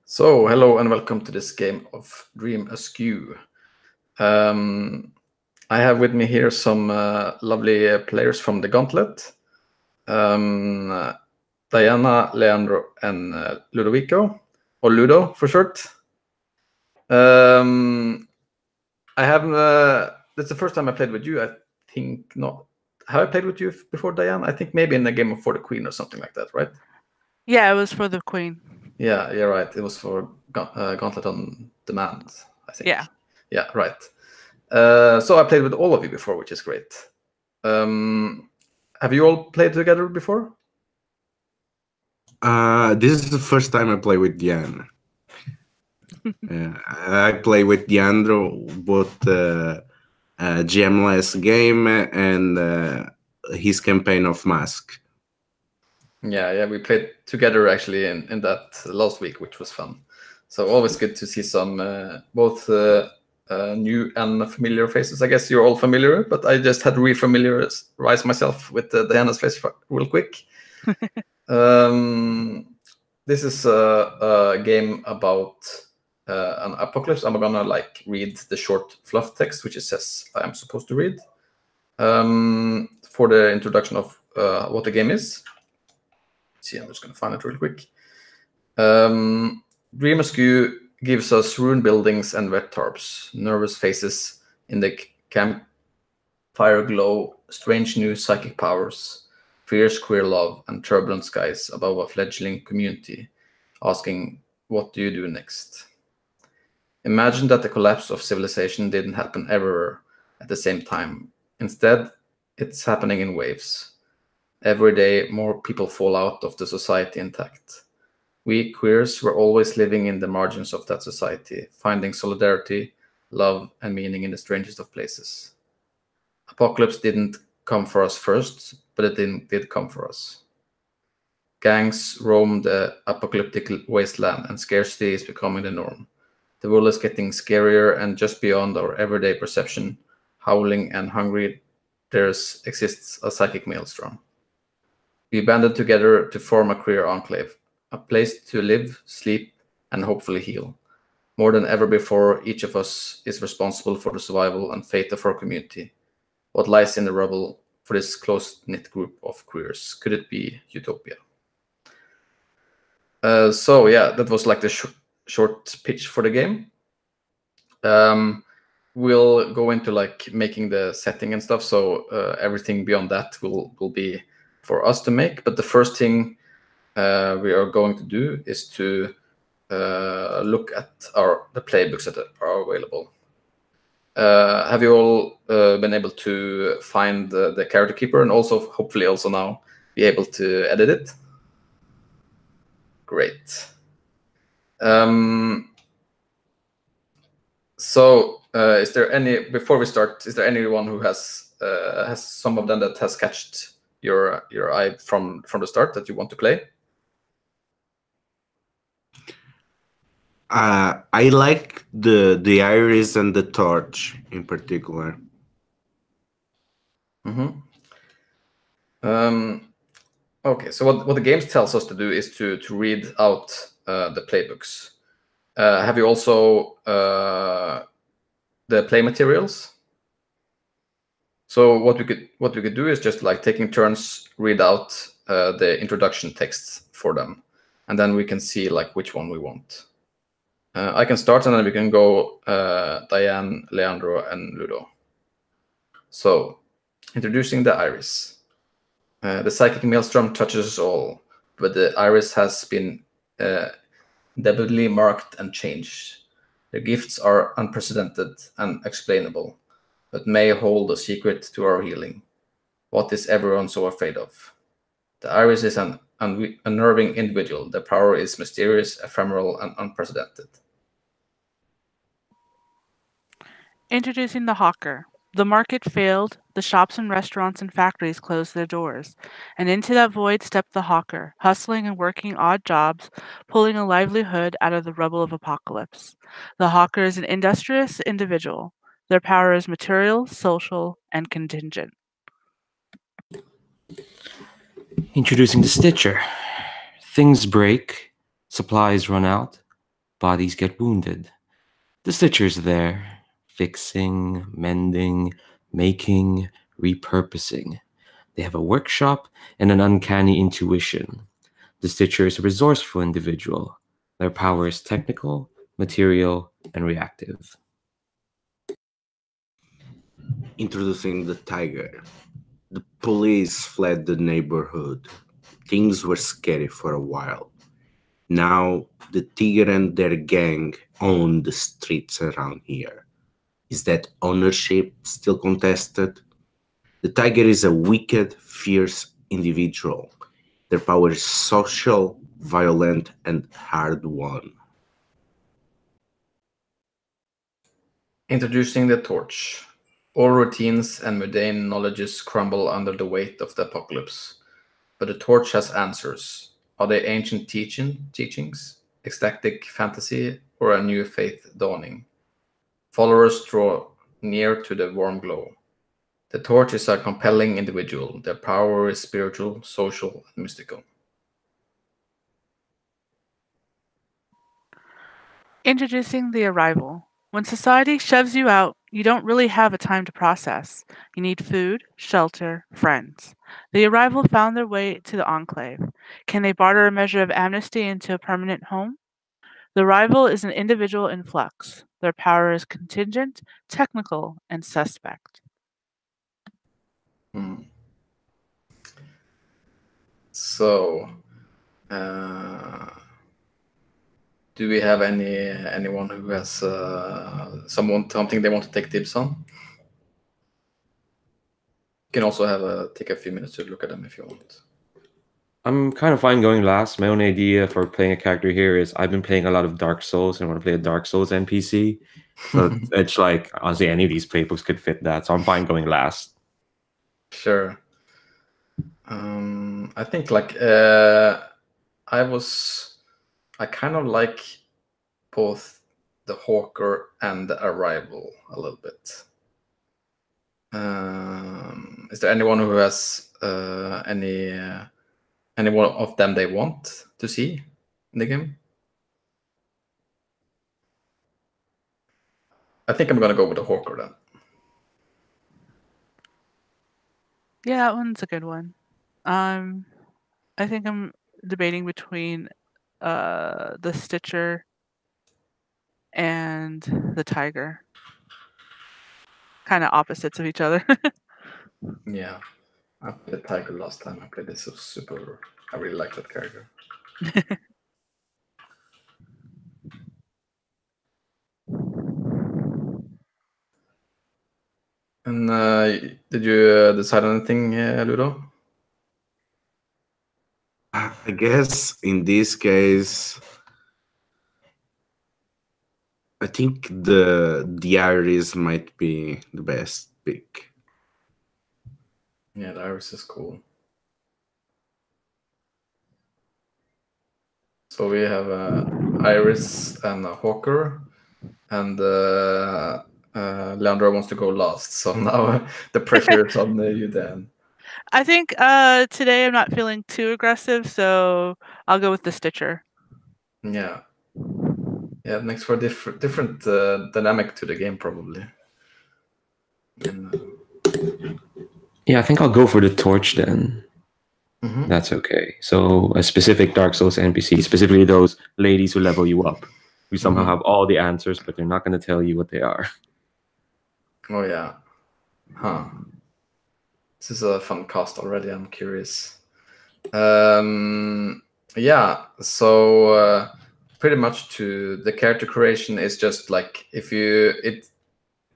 So, hello and welcome to this game of Dream Askew. I have with me here some lovely players from the Gauntlet. Diana, Leandro, and Ludovico, or Ludo for short. I have. That's the first time I played with you. I think not. Have I played with you before, Diane? I think maybe in a game of For the Queen or something like that, right? Yeah, it was for the Queen. Yeah, you're right. It was for Gauntlet on Demand, I think. Yeah. Yeah, right. So I played with all of you before, which is great. Have you all played together before? This is the first time I play with Diana. I play with Diandro both GMless game and his campaign of Mask. Yeah, we played together actually in that last week, which was fun. So always good to see some both new and familiar faces. I guess you're all familiar, but I just had to re-familiarize myself with Diana's face real quick. This is a game about an apocalypse. I'm gonna read the short fluff text, which it says I am supposed to read for the introduction of what the game is. See, I'm just gonna find it real quick. Dream Askew gives us ruined buildings and wet tarps, nervous faces in the campfire glow, strange new psychic powers, fierce queer love, and turbulent skies above a fledgling community, asking, what do you do next? Imagine that the collapse of civilization didn't happen everywhere at the same time. Instead, it's happening in waves. Every day, more people fall out of the society intact. We queers were always living in the margins of that society, finding solidarity, love, and meaning in the strangest of places. Apocalypse didn't come for us first, but it did come for us. Gangs roam the apocalyptic wasteland, and scarcity is becoming the norm. The world is getting scarier, and just beyond our everyday perception, howling and hungry, there exists a psychic maelstrom. We banded together to form a queer enclave, a place to live, sleep, and hopefully heal. More than ever before, each of us is responsible for the survival and fate of our community. What lies in the rubble for this close-knit group of queers? Could it be utopia? So yeah, that was like the short pitch for the game. We'll go into like making the setting and stuff, so everything beyond that will be for us to make. But the first thing we are going to do is to look at the playbooks that are available. Have you all been able to find the character keeper, and also hopefully also now be able to edit it? Great. So is there any, before we start, is there anyone who has some of them that has catched your eye from the start that you want to play? I like the iris and the torch in particular. Okay, so what the game tells us to do is to read out the playbooks. Have you also the play materials? So what we could do is just like taking turns, read out the introduction texts for them, and then we can see like which one we want. I can start, and then we can go Diane, Leandro, and Ludo. So, introducing the iris. The psychic maelstrom touches us all, but the iris has been indelibly marked and changed. The gifts are unprecedented and explainable, but may hold a secret to our healing. What is everyone so afraid of? The iris is an unnerving individual. The power is mysterious, ephemeral, and unprecedented. Introducing the hawker. The market failed, the shops and restaurants and factories closed their doors, and into that void stepped the hawker, hustling and working odd jobs, pulling a livelihood out of the rubble of apocalypse. The hawker is an industrious individual. Their power is material, social, and contingent. Introducing the Stitcher. Things break, supplies run out, Bodies get wounded. The stitcher's there, fixing, mending, making, repurposing. They have a workshop and an uncanny intuition. The stitcher is a resourceful individual. Their power is technical, material, and reactive. Introducing the tiger. The police fled the neighborhood. Things were scary for a while. Now, the Tiger and their gang own the streets around here. Is that ownership still contested? The Tiger is a wicked, fierce individual. Their power is social, violent, and hard won. Introducing the torch. All routines and mundane knowledges crumble under the weight of the apocalypse. But the torch has answers. Are they ancient teachings, ecstatic fantasy, or a new faith dawning? Followers draw near to the warm glow. The torch is a compelling individual. Their power is spiritual, social, and mystical. Introducing the arrival. When society shoves you out, you don't really have a time to process. You need food, shelter, friends. The arrival found their way to the enclave. Can they barter a measure of amnesty into a permanent home? The arrival is an individual in flux. Their power is contingent, technical, and suspect. So, uh, do we have anyone who has something they want to take tips on? You can also take a few minutes to look at them if you want. I'm kind of fine going last. My only idea for playing a character here is I've been playing a lot of Dark Souls and I want to play a Dark Souls NPC. So it's like, honestly, any of these playbooks could fit that. So I'm fine going last. Sure. I think like I kind of like both the Hawker and the Arrival a little bit. Is there anyone who has any one of them they want to see in the game? I think I'm gonna go with the Hawker then. Yeah, that one's a good one. I think I'm debating between the Stitcher and the Tiger. Kind of opposites of each other. Yeah, I played Tiger last time. I played this super. I really like that character. And did you decide on anything, Ludo? I guess in this case, I think the Iris might be the best pick. Yeah, the Iris is cool. So we have Iris and a Hawker, and Leandro wants to go last. So now the pressure is on you, Dan. I think today I'm not feeling too aggressive, so I'll go with the Stitcher. Yeah, it makes for a different dynamic to the game, probably. And, Yeah, I think I'll go for the torch then. That's okay. So a specific Dark Souls NPC, specifically those ladies who level you up, who somehow have all the answers, but they're not going to tell you what they are. Oh yeah, huh? This is a fun cast already. I'm curious. Yeah. So pretty much to the character creation is just like if you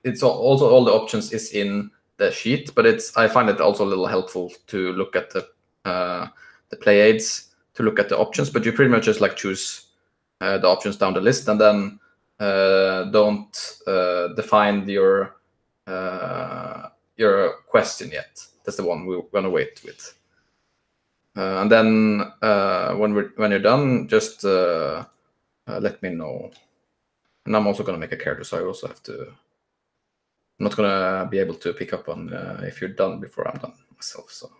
it's also all the options is in the sheet, but I find it also a little helpful to look at the play aids to look at the options. But you pretty much just like choose the options down the list and then don't define your question yet. That's the one we're gonna wait with. And then when you're done, just let me know. And I'm also gonna make a character, so I also have to. I'm not gonna be able to pick up on if you're done before I'm done myself. So.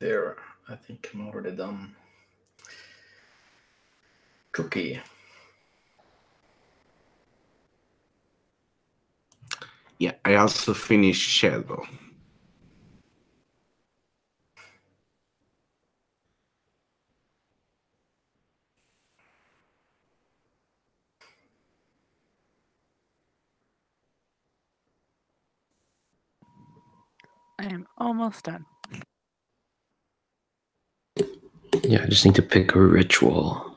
There, I think I'm already done. Cookie. Yeah, I also finished Shadow. I am almost done. Yeah, I just need to pick a ritual.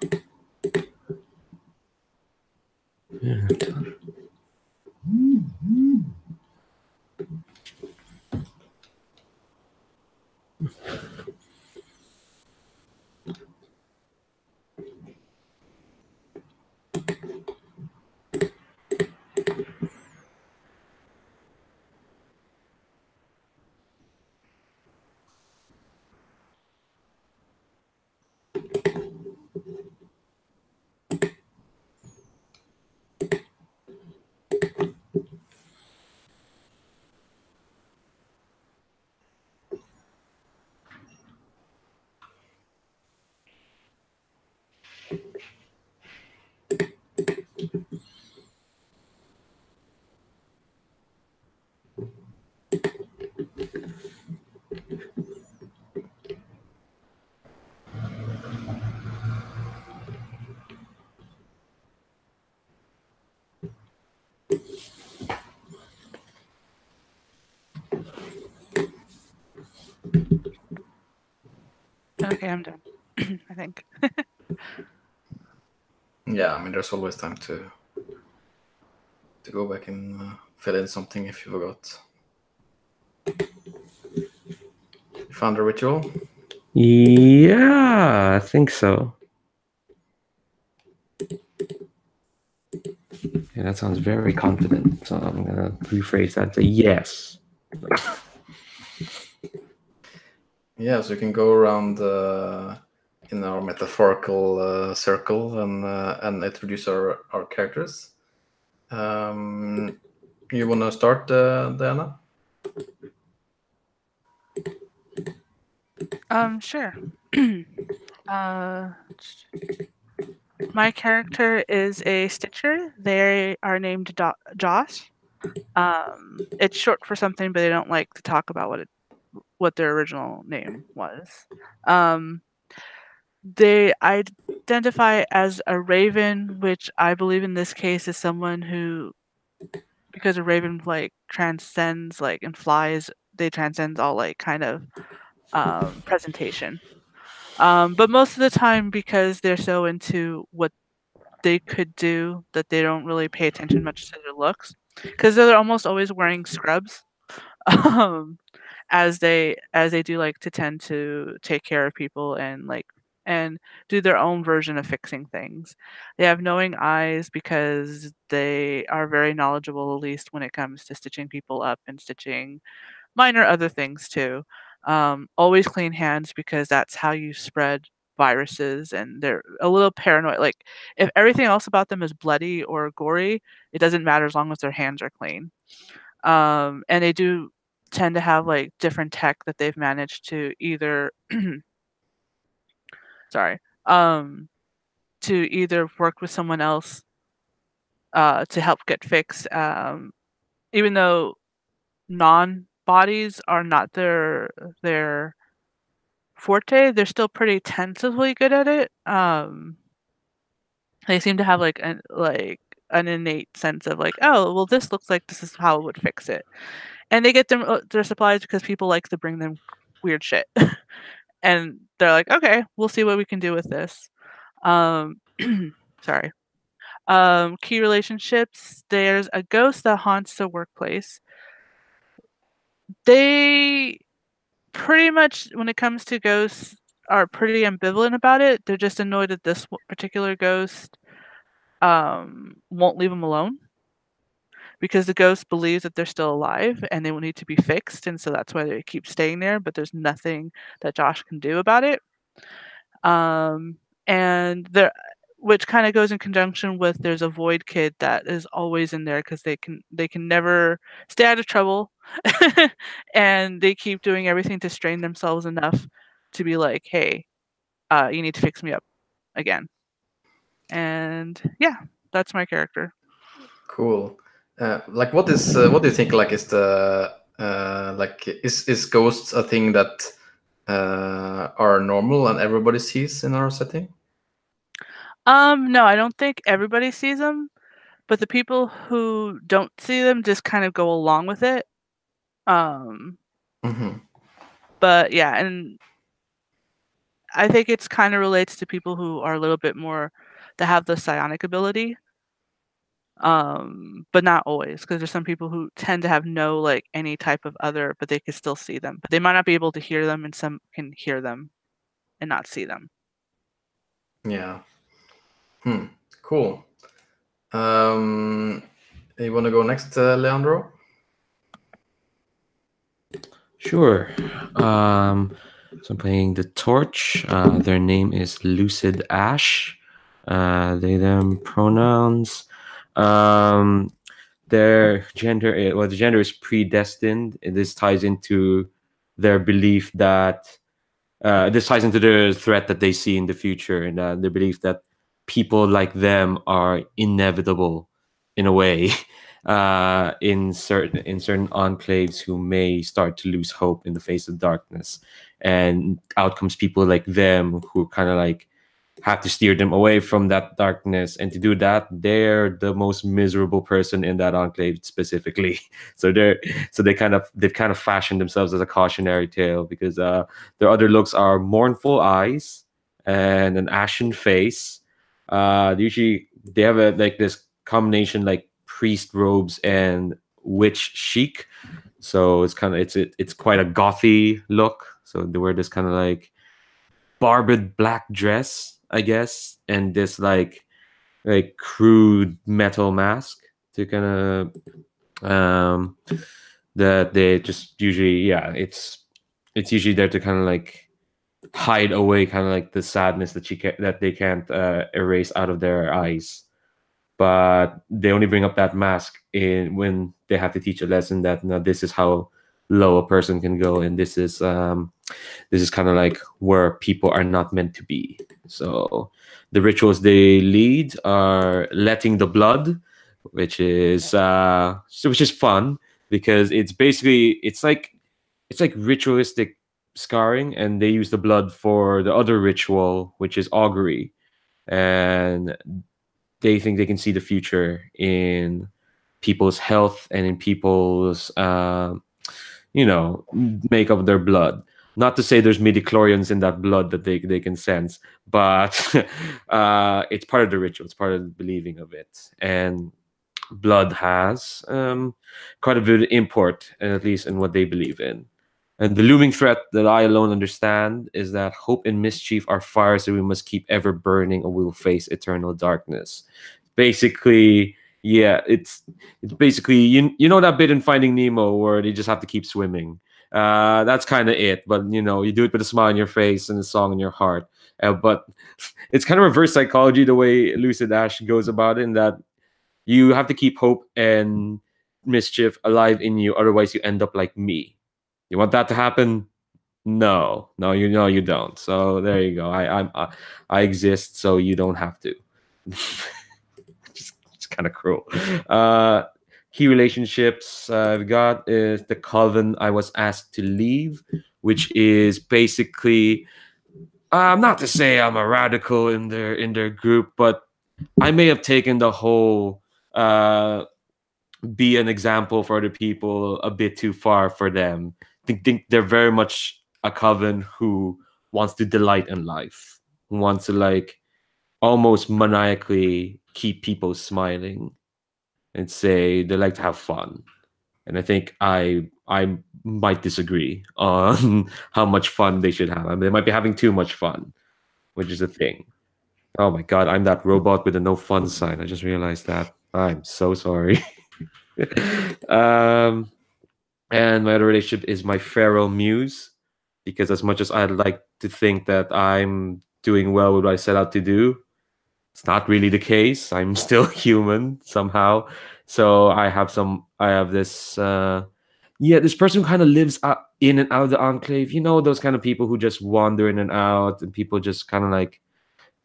Yeah. Okay, I'm done. I think. Yeah, I mean, there's always time to go back and fill in something if you forgot. You found a ritual? Yeah, I think so. Yeah, that sounds very confident. So I'm gonna rephrase that to yes. Yeah, so you can go around in our metaphorical circle and introduce our characters. You want to start, Diana? Sure. My character is a Stitcher. They are named Josh. It's short for something, but they don't like to talk about what their original name was. They identify as a raven, which I believe in this case is someone who, because a raven like transcends like and flies, they transcend all like kind of presentation. But most of the time, because they're so into what they could do that they don't really pay attention much to their looks, because they're almost always wearing scrubs. um, as they do like to tend to take care of people and do their own version of fixing things. They have knowing eyes because they are very knowledgeable, at least when it comes to stitching people up and stitching minor other things too. Always clean hands because that's how you spread viruses, and they're a little paranoid. Like if everything else about them is bloody or gory, it doesn't matter as long as their hands are clean. And they do tend to have like different tech that they've managed to either sorry, to either work with someone else to help get fixed. Even though non bodies are not their forte, they're still pretty tentatively good at it. They seem to have an innate sense of like, oh, well, this looks like this is how it would fix it, and they get their supplies because people like to bring them weird shit, and they're like, okay, we'll see what we can do with this. Um, sorry. Key relationships. There's a ghost that haunts the workplace. They pretty much, when it comes to ghosts, are pretty ambivalent about it. They're just annoyed that this particular ghost won't leave them alone because the ghost believes that they're still alive and they will need to be fixed, and so that's why they keep staying there. But there's nothing that Josh can do about it. And there, which kind of goes in conjunction with there's a void kid that is always in there because they can never stay out of trouble, and they keep doing everything to strain themselves enough to be like, hey, you need to fix me up again. And yeah, that's my character. Cool. Like, what do you think? Like, is the like is ghosts a thing that are normal and everybody sees in our setting? No, I don't think everybody sees them, but the people who don't see them just kind of go along with it. Mm-hmm. But yeah, and I think it's kind of relates to people who are a little bit more that have the psionic ability. But not always, because there's some people who tend to have no like any type of other, but they can still see them. But they might not be able to hear them, and some can hear them and not see them. Yeah. Cool. You want to go next, Leandro? Sure. So I'm playing the Torch. Their name is Lucid Ash. They them pronouns. Their gender. The gender is predestined. This ties into their belief that this ties into the threat that they see in the future, and the belief that people like them are inevitable in a way. In certain enclaves who may start to lose hope in the face of darkness, and out comes people like them who kind of like have to steer them away from that darkness, and to do that they're the most miserable person in that enclave specifically. They've kind of fashioned themselves as a cautionary tale, because their other looks are mournful eyes and an ashen face. Usually they have like this combination like priest robes and witch chic, so it's quite a gothy look. So they wear this kind of like barbed black dress, I guess, and this like crude metal mask to kind of that they just usually, yeah, it's usually there to kind of like hide away kind of like the sadness that they can't erase out of their eyes. But they only bring up that mask in when they have to teach a lesson that, no, this is how low a person can go, and this is kind of like where people are not meant to be. So the rituals they lead are letting the blood, which is fun, because it's like ritualistic scarring, and they use the blood for the other ritual, which is augury, and they think they can see the future in people's health and in people's makeup of their blood. Not to say there's midichlorians in that blood that they can sense, but it's part of the ritual. It's part of the believing of it. And blood has quite a bit of import, and at least in what they believe in. And the looming threat that I alone understand is that hope and mischief are fires that we must keep ever burning, or we will face eternal darkness. Basically, yeah, it's basically, you know that bit in Finding Nemo where they just have to keep swimming. That's kind of it, but you do it with a smile on your face and a song in your heart. But it's kind of reverse psychology the way Lucid Ash goes about it, in that you have to keep hope and mischief alive in you, otherwise you end up like me. You want that to happen? No, no, you don't. So there you go. I exist, so you don't have to. It's kind of cruel. Key relationships I've got is the coven I was asked to leave, which is basically, not to say I'm a radical in their group, but I may have taken the whole be an example for other people a bit too far for them. Think they're very much a coven who wants to delight in life, who wants to like almost maniacally keep people smiling, and say they like to have fun. And I think I might disagree on how much fun they should have. I mean, they might be having too much fun, which is a thing. Oh my god, I'm that robot with a no fun sign. I just realized that. I'm so sorry. um, and my other relationship is my feral muse, because as much as I'd like to think that I'm doing well with what I set out to do, it's not really the case. I'm still human somehow. So I have this yeah, this person kind of lives in and out of the enclave. You know, those kind of people who just wander in and out, and people just kind of like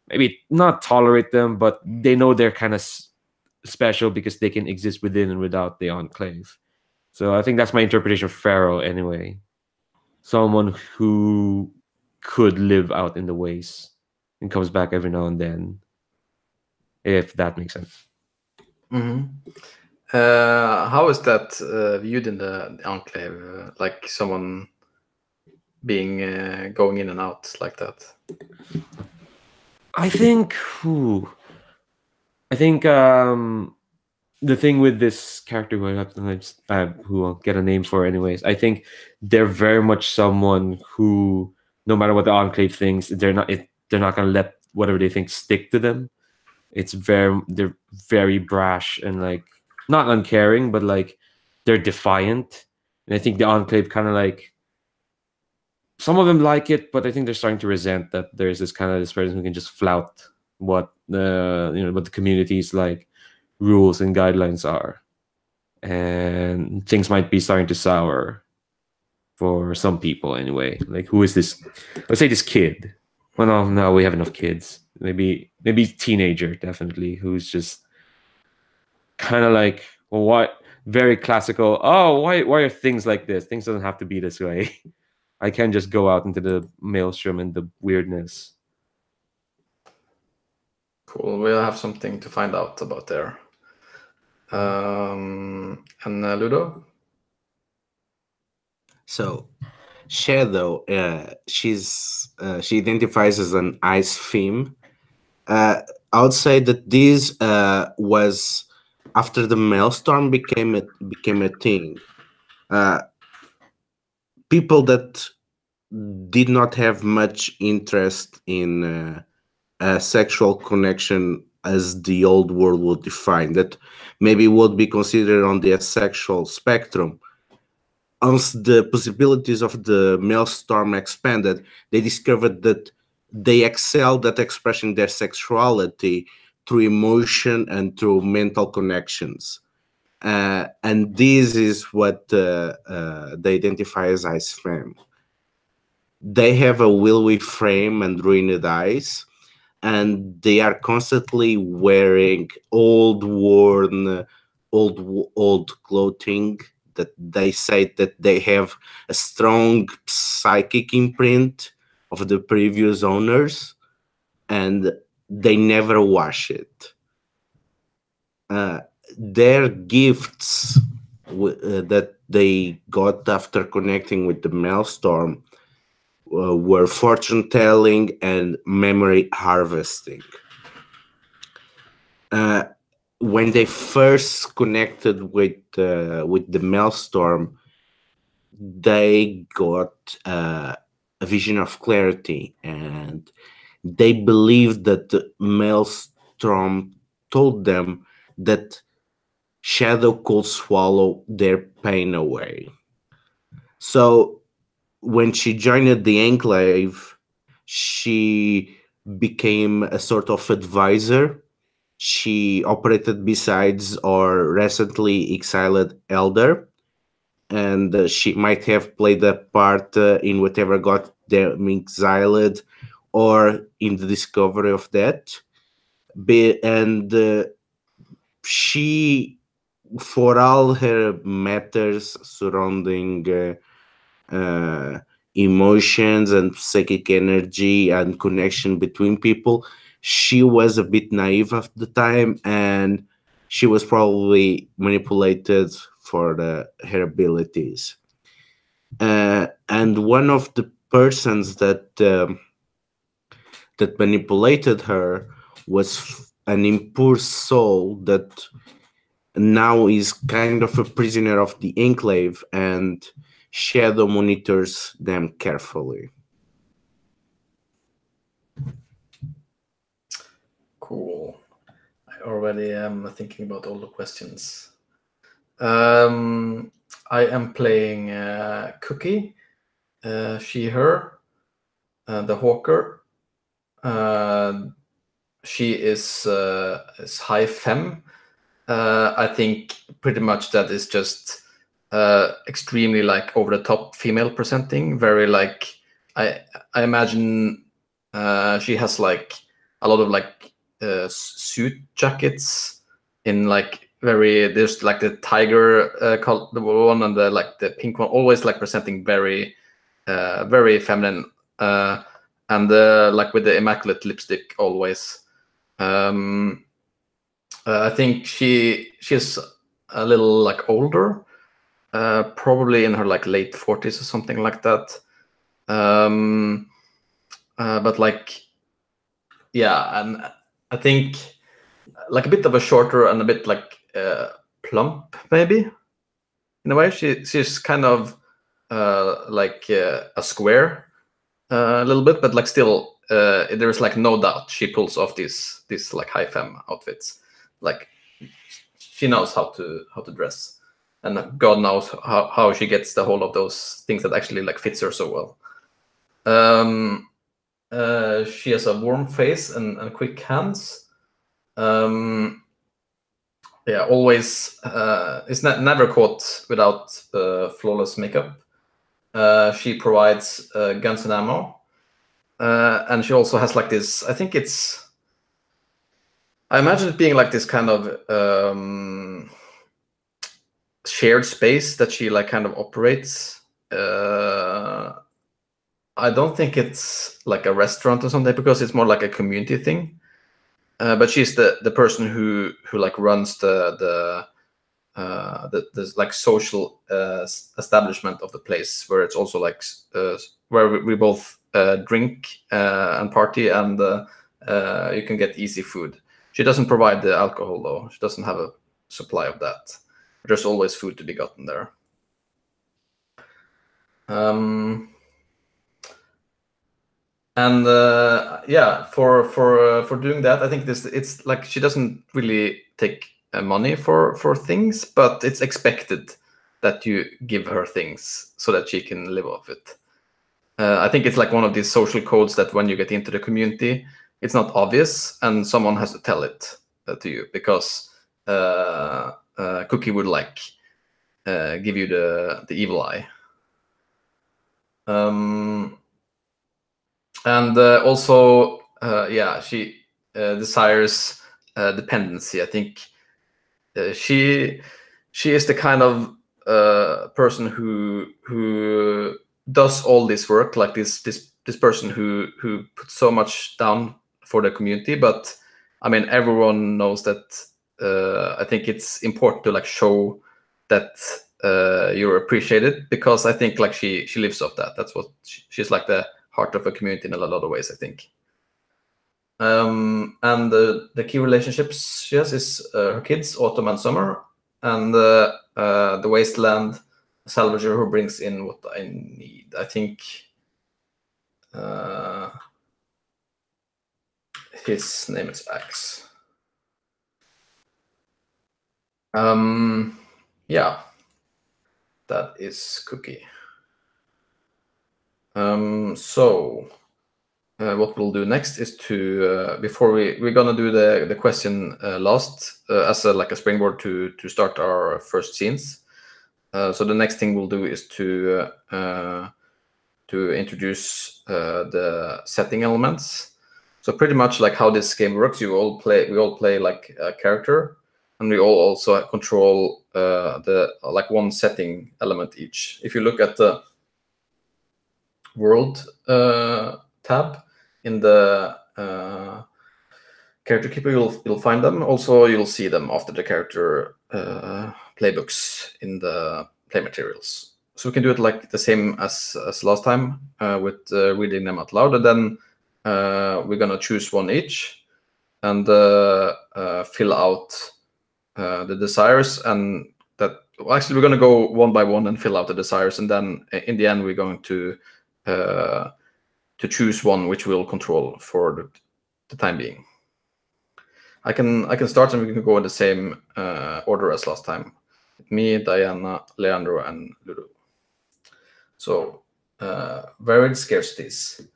maybe not tolerate them, but they know they're kind of special because they can exist within and without the enclave. So I think that's my interpretation of Pharaoh anyway. Someone who could live out in the waste and comes back every now and then, if that makes sense. Mm-hmm. How is that viewed in the enclave? Like someone being going in and out like that? I think the thing with this character who I have to who I'll get a name for anyways, I think they're very much someone who, no matter what the enclave thinks, they're not gonna let whatever they think stick to them. They're very brash and like not uncaring, but like they're defiant. And I think the enclave kind of like some of them like it, but I think they're starting to resent that there's this person who can just flout what what the community's like rules and guidelines are, and things might be starting to sour for some people anyway. Like, who is this? Let's say this kid. Well, no, we have enough kids. Maybe teenager, definitely, who's just kind of like, well, what? Very classical. Oh, why are things like this? Things doesn't have to be this way. I can just go out into the maelstrom and the weirdness. Cool. We'll have something to find out about there. And Ludo? So, Shadow, she identifies as an ice theme. I would say that this was after the maelstrom became a thing. People that did not have much interest in a sexual connection as the old world would define, that maybe would be considered on the asexual spectrum. Once the possibilities of the maelstrom expanded, they discovered that they excelled at expressing their sexuality through emotion and through mental connections. And this is what they identify as ice femme. They have a willowy frame and ruined eyes, and they are constantly wearing old clothing that they say that they have a strong psychic imprint of the previous owners, and they never wash it. Their gifts that they got after connecting with the maelstrom were fortune telling and memory harvesting. When they first connected with the maelstrom, they got a vision of clarity, and they believed that the maelstrom told them that Shadow could swallow their pain away. So when she joined the Enclave, she became a sort of advisor. She operated besides our recently exiled elder, and she might have played a part in whatever got them exiled or in the discovery of that. And she, for all her matters surrounding emotions and psychic energy and connection between people, she was a bit naive at the time, and she was probably manipulated for her abilities. And one of the persons that manipulated her was an impure soul that now is kind of a prisoner of the Enclave, and Shadow monitors them carefully. Cool. I already am thinking about all the questions. I am playing Cookie, she, her, the hawker. She is high femme. I think pretty much that is just extremely like over the top female presenting, very like I imagine she has like a lot of like suit jackets in like there's like the tiger the one and the pink one, always like presenting very very feminine, and like with the immaculate lipstick always. I think she's a little like older, probably in her like late 40s or something like that. But like, yeah, and I think like a bit of a shorter and a bit like plump maybe in a way. She's kind of like a square a little bit, but like still there's like no doubt she pulls off these like high femme outfits. Like she knows how to dress, and God knows how she gets the whole of those things that actually like fits her so well. She has a warm face and quick hands. Yeah, always is never caught without flawless makeup. She provides guns and ammo, and she also has like this. I imagine it being like this kind of shared space that she like kind of operates. I don't think it's like a restaurant or something, because it's more like a community thing. But she's the person who like runs the like social establishment of the place, where it's also like where we both drink and party, and you can get easy food. She doesn't provide the alcohol though. She doesn't have a supply of that. There's always food to be gotten there. And yeah, for doing that, I think it's like she doesn't really take money for things, but it's expected that you give her things so that she can live off it. I think it's like one of these social codes that when you get into the community, it's not obvious, and someone has to tell it to you, because Cookie would like give you the evil eye. And also, yeah, she desires dependency. I think she is the kind of person who does all this work, like this person who puts so much down for the community. But I mean, everyone knows that. I think it's important to like show that you're appreciated, because I think like she lives off that. That's what she's like, the heart of a community in a lot of ways, I think. And the key relationships she has is her kids, Autumn and Summer, and the Wasteland salvager who brings in what I need. I think his name is Axe. Yeah, that is Cookie. So what we'll do next is to before we're gonna do the question last as like a springboard to start our first scenes. So the next thing we'll do is to introduce the setting elements. So pretty much like how this game works, we all play like a character, and we all also control the like one setting element each. If you look at the world tab in the character keeper, you'll find them. Also, you'll see them after the character playbooks in the play materials. So we can do it like the same as last time with reading them out loud, and then we're gonna choose one each and fill out the desires, and that actually we're gonna go one by one and fill out the desires, and then in the end we're going to choose one which we'll control for the time being. I can start, and we can go in the same order as last time. Me, Diana, Leandro, and Lulu. So, varied scarcities.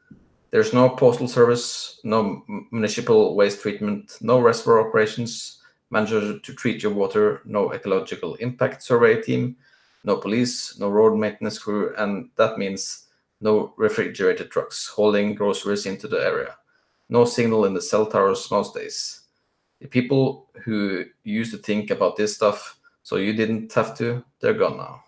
There's no postal service, no municipal waste treatment, no reservoir operations, manager to treat your water, no ecological impact survey team, no police, no road maintenance crew, and that means no refrigerated trucks hauling groceries into the area. No signal in the cell towers most days. The people who used to think about this stuff so you didn't have to, they're gone now.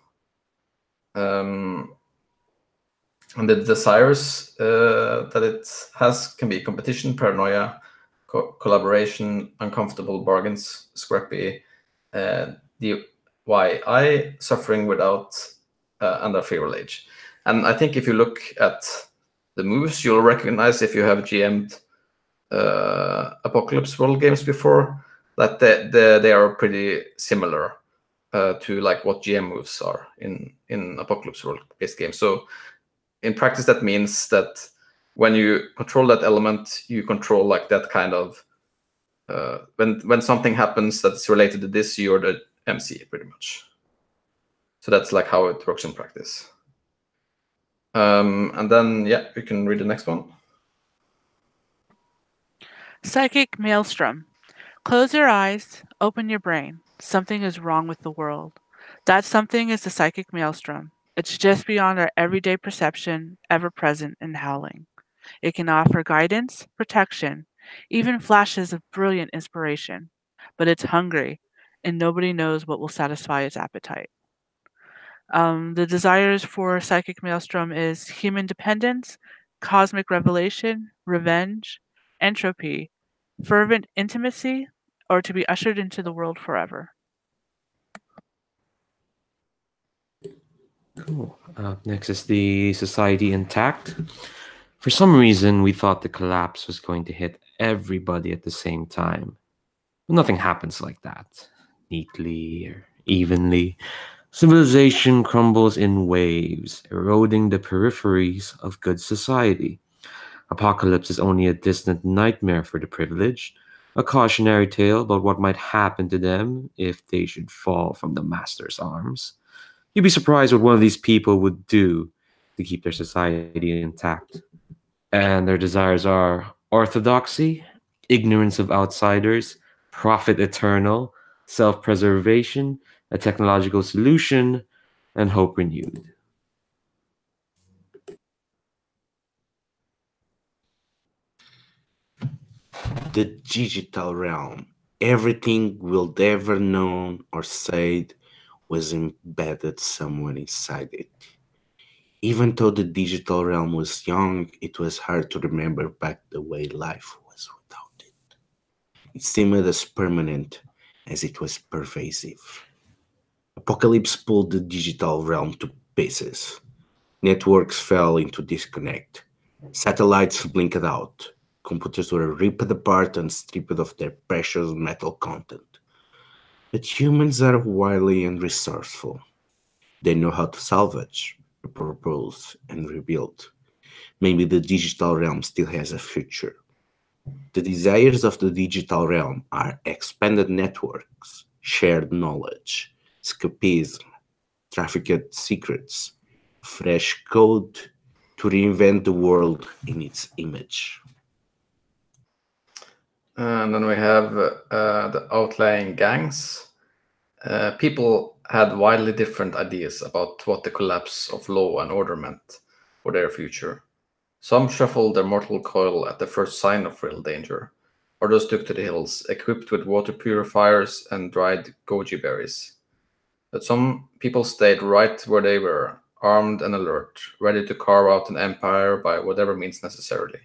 And the desires that it has can be competition, paranoia, collaboration, uncomfortable bargains, scrappy, DIY, suffering without, and a feral age. And I think if you look at the moves, you'll recognize if you have GM'd Apocalypse World games before that they are pretty similar to like what GM moves are in Apocalypse World based games. So in practice, that means that when you control that element, you control like that kind of when something happens that's related to this, you're the MC pretty much. So that's like how it works in practice. And then yeah, we can read the next one. Psychic maelstrom. Close your eyes, open your brain. Something is wrong with the world. That something is the psychic maelstrom. It's just beyond our everyday perception, ever present and howling. It can offer guidance, protection, even flashes of brilliant inspiration. But it's hungry, and nobody knows what will satisfy its appetite. The desires for Psychic Maelstrom is human dependence, cosmic revelation, revenge, entropy, fervent intimacy, or to be ushered into the world forever. Cool. Next is the Society Intact. For some reason, we thought the collapse was going to hit everybody at the same time. But nothing happens like that, neatly or evenly. Civilization crumbles in waves, eroding the peripheries of good society. Apocalypse is only a distant nightmare for the privileged, a cautionary tale about what might happen to them if they should fall from the master's arms. You'd be surprised what one of these people would do to keep their society intact. And their desires are orthodoxy, ignorance of outsiders, profit eternal, self preservation, a technological solution, and hope renewed. The digital realm. Everything we'll ever known or said was embedded somewhere inside it. Even though the digital realm was young, it was hard to remember back the way life was without it. It seemed as permanent as it was pervasive. Apocalypse pulled the digital realm to pieces. Networks fell into disconnect. Satellites blinked out. Computers were ripped apart and stripped of their precious metal content. But humans are wily and resourceful. They know how to salvage, repurpose, and rebuild. Maybe the digital realm still has a future. The desires of the digital realm are expanded networks, shared knowledge, escapism, trafficked secrets, fresh code to reinvent the world in its image. And then we have the outlying gangs. People had wildly different ideas about what the collapse of law and order meant for their future. Some shuffled their mortal coil at the first sign of real danger. Others took to the hills, equipped with water purifiers and dried goji berries. But some people stayed right where they were, armed and alert, ready to carve out an empire by whatever means necessarily.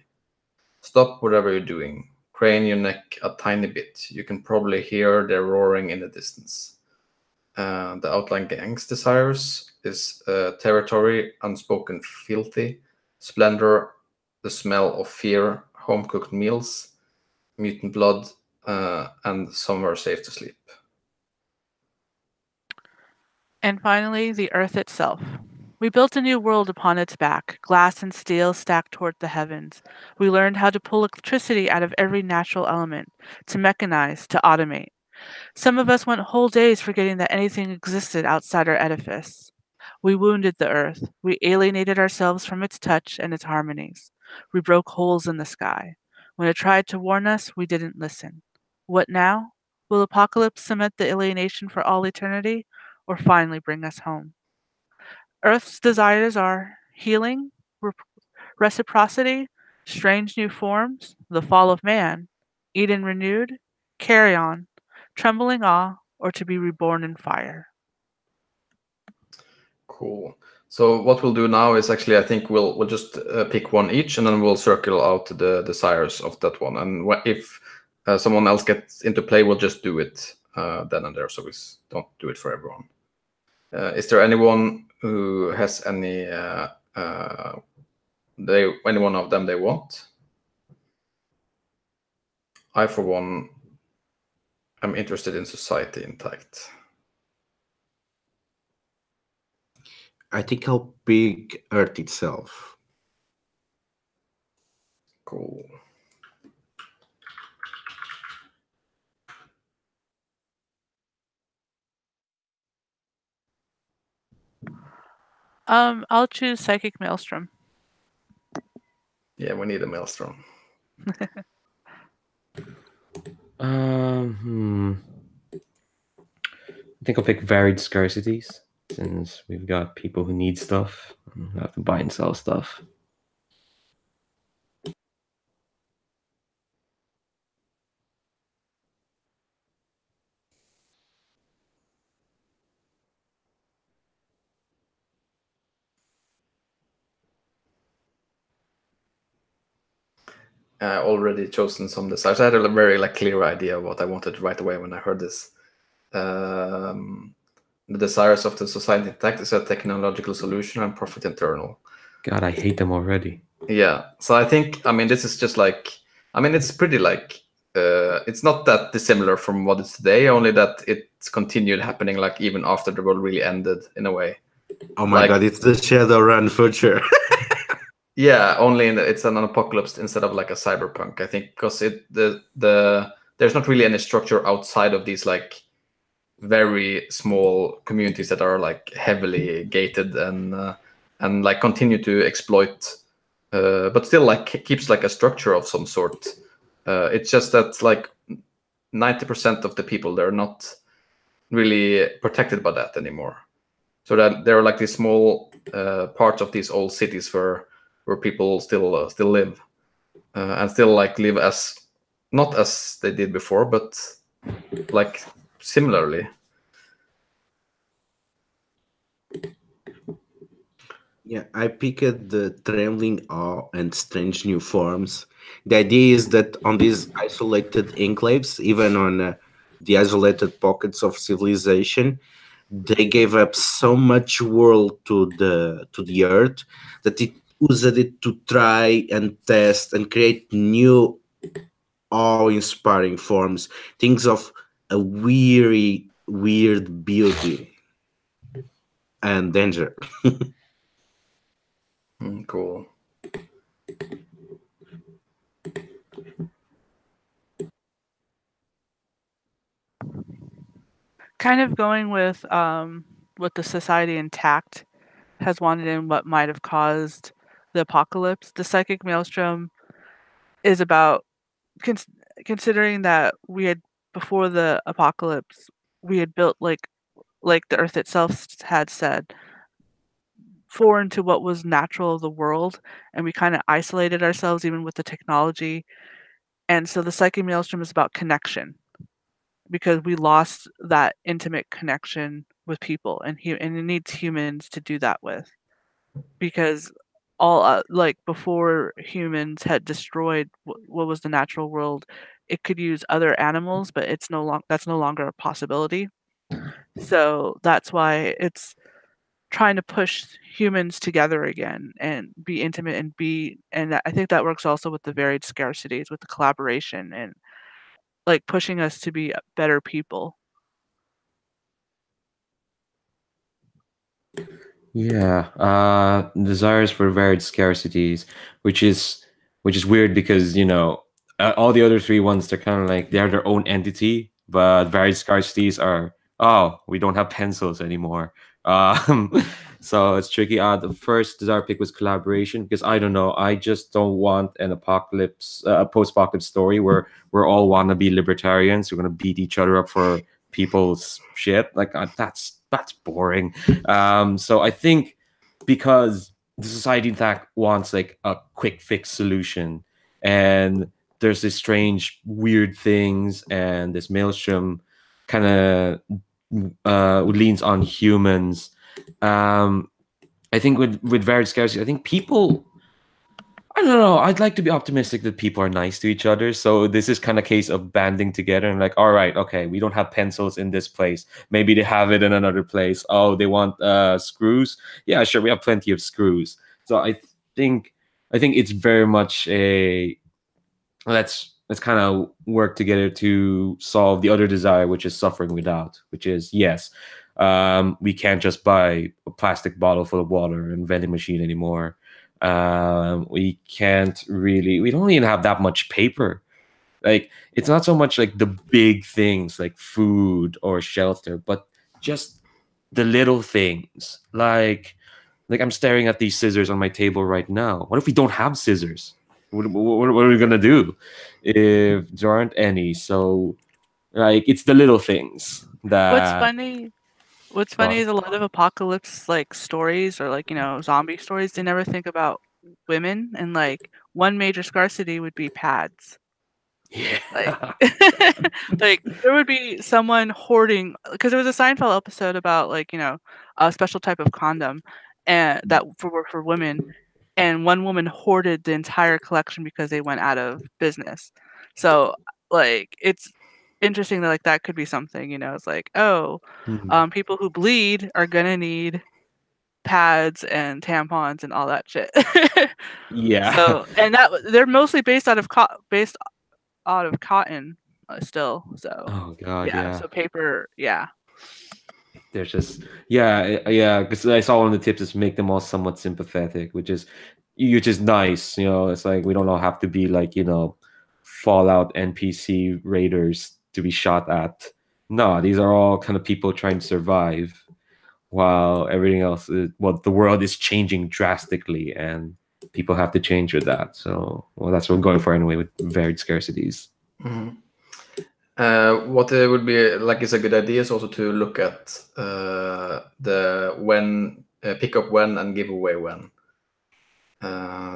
Stop whatever you're doing. Crane your neck a tiny bit. You can probably hear their roaring in the distance. The outlying gang's desires is territory, unspoken filthy, splendor, the smell of fear, home cooked meals, mutant blood, and somewhere safe to sleep. And finally, the Earth itself. We built a new world upon its back, glass and steel stacked toward the heavens. We learned how to pull electricity out of every natural element, to mechanize, to automate. Some of us went whole days forgetting that anything existed outside our edifice. We wounded the earth. We alienated ourselves from its touch and its harmonies. We broke holes in the sky. When it tried to warn us, we didn't listen. What now? Will apocalypse cement the alienation for all eternity, or finally bring us home? Earth's desires are healing, reciprocity, strange new forms, the fall of man, Eden renewed, carry on, trembling awe, or to be reborn in fire. Cool. So what we'll do now is actually, I think we'll just pick one each, and then we'll circle out the desires of that one. And if someone else gets into play, we'll just do it then and there, so we don't do it for everyone. Is there anyone who has any any one of them they want? I, for one, am interested in society intact. I think I'll pick Earth itself. Cool. I'll choose Psychic Maelstrom. Yeah, we need a maelstrom. I think I'll pick varied scarcities, since we've got people who need stuff and have to buy and sell stuff. Already chosen some desires. I had a very clear idea of what I wanted right away when I heard this. The desires of the society intact is a technological solution and profit internal. God, I hate them already. Yeah. So I think, this is just it's pretty it's not that dissimilar from what it's today, only that it's continued happening even after the world really ended in a way. Oh my god, it's the Shadowrun future. Yeah, only it's an apocalypse instead of a cyberpunk, I think, because there's not really any structure outside of these very small communities that are heavily gated and continue to exploit, but still keeps a structure of some sort. It's just that 90% of the people, they're not really protected by that anymore. So that there are these small parts of these old cities where people still live and still live as not as they did before, but similarly. Yeah, I picked the trembling awe and strange new forms. The idea is that on these isolated enclaves, even on the isolated pockets of civilization, they gave up so much world to the earth that it used it to try and test and create new awe-inspiring forms, things of a weird beauty and danger. Cool. Kind of going with what the society intact has wanted and what might have caused the apocalypse. The Psychic Maelstrom is about considering that we had, before the apocalypse, we had built like the earth itself had said, foreign to what was natural of the world, and we kind of isolated ourselves even with the technology. And so the Psychic Maelstrom is about connection, because we lost that intimate connection with people, and it needs humans to do that with, because all before humans had destroyed what was the natural world, it could use other animals, but that's no longer a possibility. So that's why it's trying to push humans together again and be intimate and I think that works also with the varied scarcities, with the collaboration and pushing us to be better people. Yeah, desires for varied scarcities, which is weird because all the other three ones, they're kind of they're their own entity, but varied scarcities are, oh, we don't have pencils anymore. So it's tricky. The first desire pick was collaboration, because I don't know, I just don't want an apocalypse, a post-apocalypse story where we're all wanna be libertarians. We're gonna beat each other up for people's shit. That's boring. So I think because the society in fact wants like a quick fix solution, and there's this strange weird things, and this maelstrom kind of leans on humans. I think with varied scarcity, I think people, I don't know. I'd like to be optimistic that people are nice to each other. So this is kind of case of banding together and like, all right, okay, we don't have pencils in this place. Maybe they have it in another place. Oh, they want screws. Yeah, sure, we have plenty of screws. So think I think it's very much a let's kind of work together to solve the other desire, which is suffering without, which is yes, we can't just buy a plastic bottle full of water and vending machine anymore. We can't really, we don't even have that much paper. Like, it's not so much like the big things like food or shelter, but just the little things. Like I'm staring at these scissors on my table right now. What if we don't have scissors? What are we gonna do if there aren't any? So, like, it's the little things What's that. funny What's funny is a lot of apocalypse like stories or like, zombie stories, they never think about women, and like one major scarcity would be pads. Yeah. Like like there would be someone hoarding, because there was a Seinfeld episode about like, a special type of condom and that for women, and one woman hoarded the entire collection because they went out of business. So like it's interesting that like that could be something, it's like, oh, Hmm. people who bleed are gonna need pads and tampons and all that shit. Yeah. So, and that they're mostly based out of cotton, still. So, Oh God, yeah. yeah. So paper, yeah. There's just yeah, because I saw one of the tips is make them all somewhat sympathetic, which is nice. It's like we don't all have to be like Fallout NPC raiders to be shot at. No, these are all kind of people trying to survive while everything else is, well, the world is changing drastically, and people have to change with that. So, well, that's what we're going for anyway with varied scarcities. Mhm. What would be like is a good idea is also to look at the when pick up when and give away when.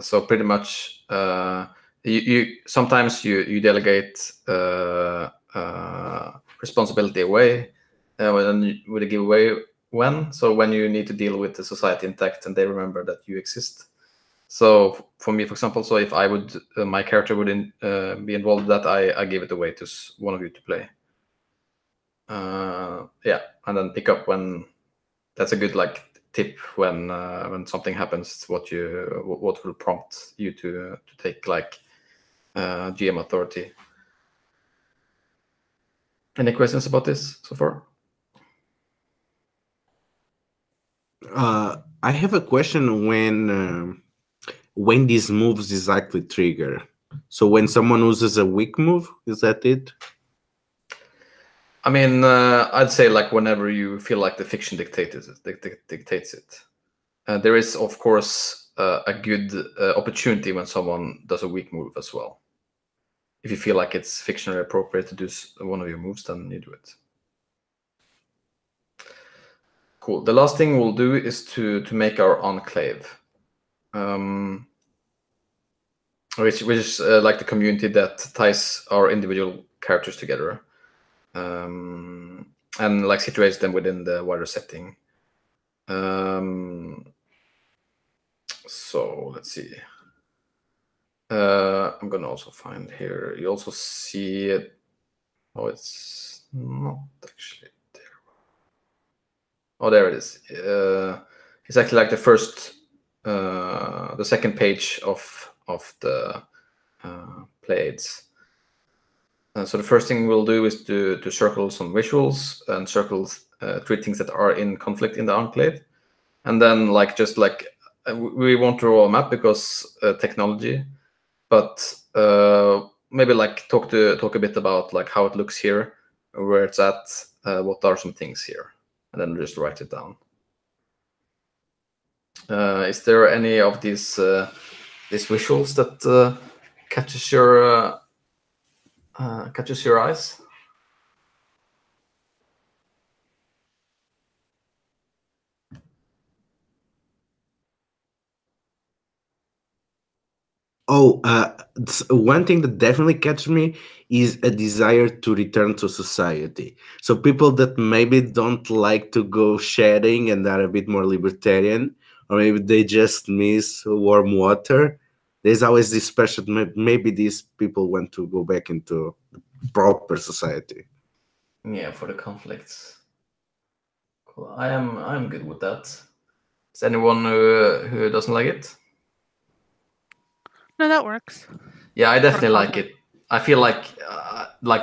So pretty much you sometimes you delegate responsibility away with a giveaway when. So when you need to deal with the society intact and they remember that you exist. So for me, for example, so if I would, my character would be involved in that, I give it away to one of you to play. Yeah, and then pick up when. That's a good like tip when something happens. What will prompt you to take like GM authority. Any questions about this so far? I have a question when these moves exactly trigger. So when someone uses a weak move, is that it? I mean, I'd say like whenever you feel like the fiction dictates it. There is, of course, a good opportunity when someone does a weak move as well. If you feel like it's fictionally appropriate to do one of your moves, then you do it. Cool. The last thing we'll do is to make our enclave, which is like the community that ties our individual characters together, and like situates them within the wider setting. So let's see. I'm gonna also find here. You also see it. Oh, it's not actually there. Oh, there it is. It's actually like the second page of the play aids. So the first thing we'll do is to circle some visuals and circle 3 things that are in conflict in the enclave, and then like just like we won't draw a map because technology, but maybe like talk a bit about like how it looks here, where it's at, what are some things here, and then just write it down. Is there any of these visuals that catches your eyes? Oh, one thing that definitely catches me is a desire to return to society. So people that maybe don't like to go shedding and are a bit more libertarian, or maybe they just miss warm water. There's always this pressure. Maybe these people want to go back into proper society. Yeah, for the conflicts. Cool. I'm good with that. Is anyone who doesn't like it? No, that works. Yeah, I definitely like conflict. it. I feel like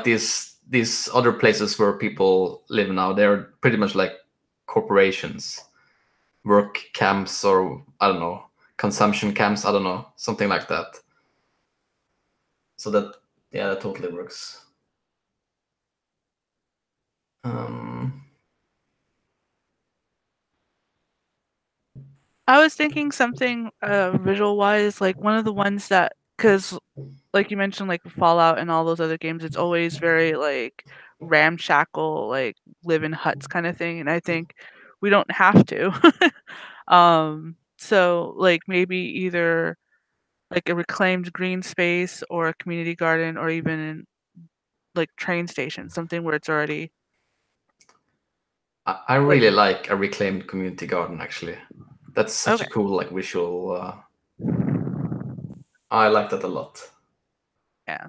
these other places where people live now, they're pretty much like corporations, work camps, or I don't know, consumption camps. I don't know, something like that. So that totally works. I was thinking something visual wise, like one of the ones that, because like you mentioned, like Fallout and all those other games, it's always very like ramshackle, like live in huts kind of thing. And I think we don't have to. So like maybe either like a reclaimed green space or a community garden or even like train station, something where it's already I really like a reclaimed community garden. Actually, that's such a okay. cool like visual. I like that a lot. Yeah.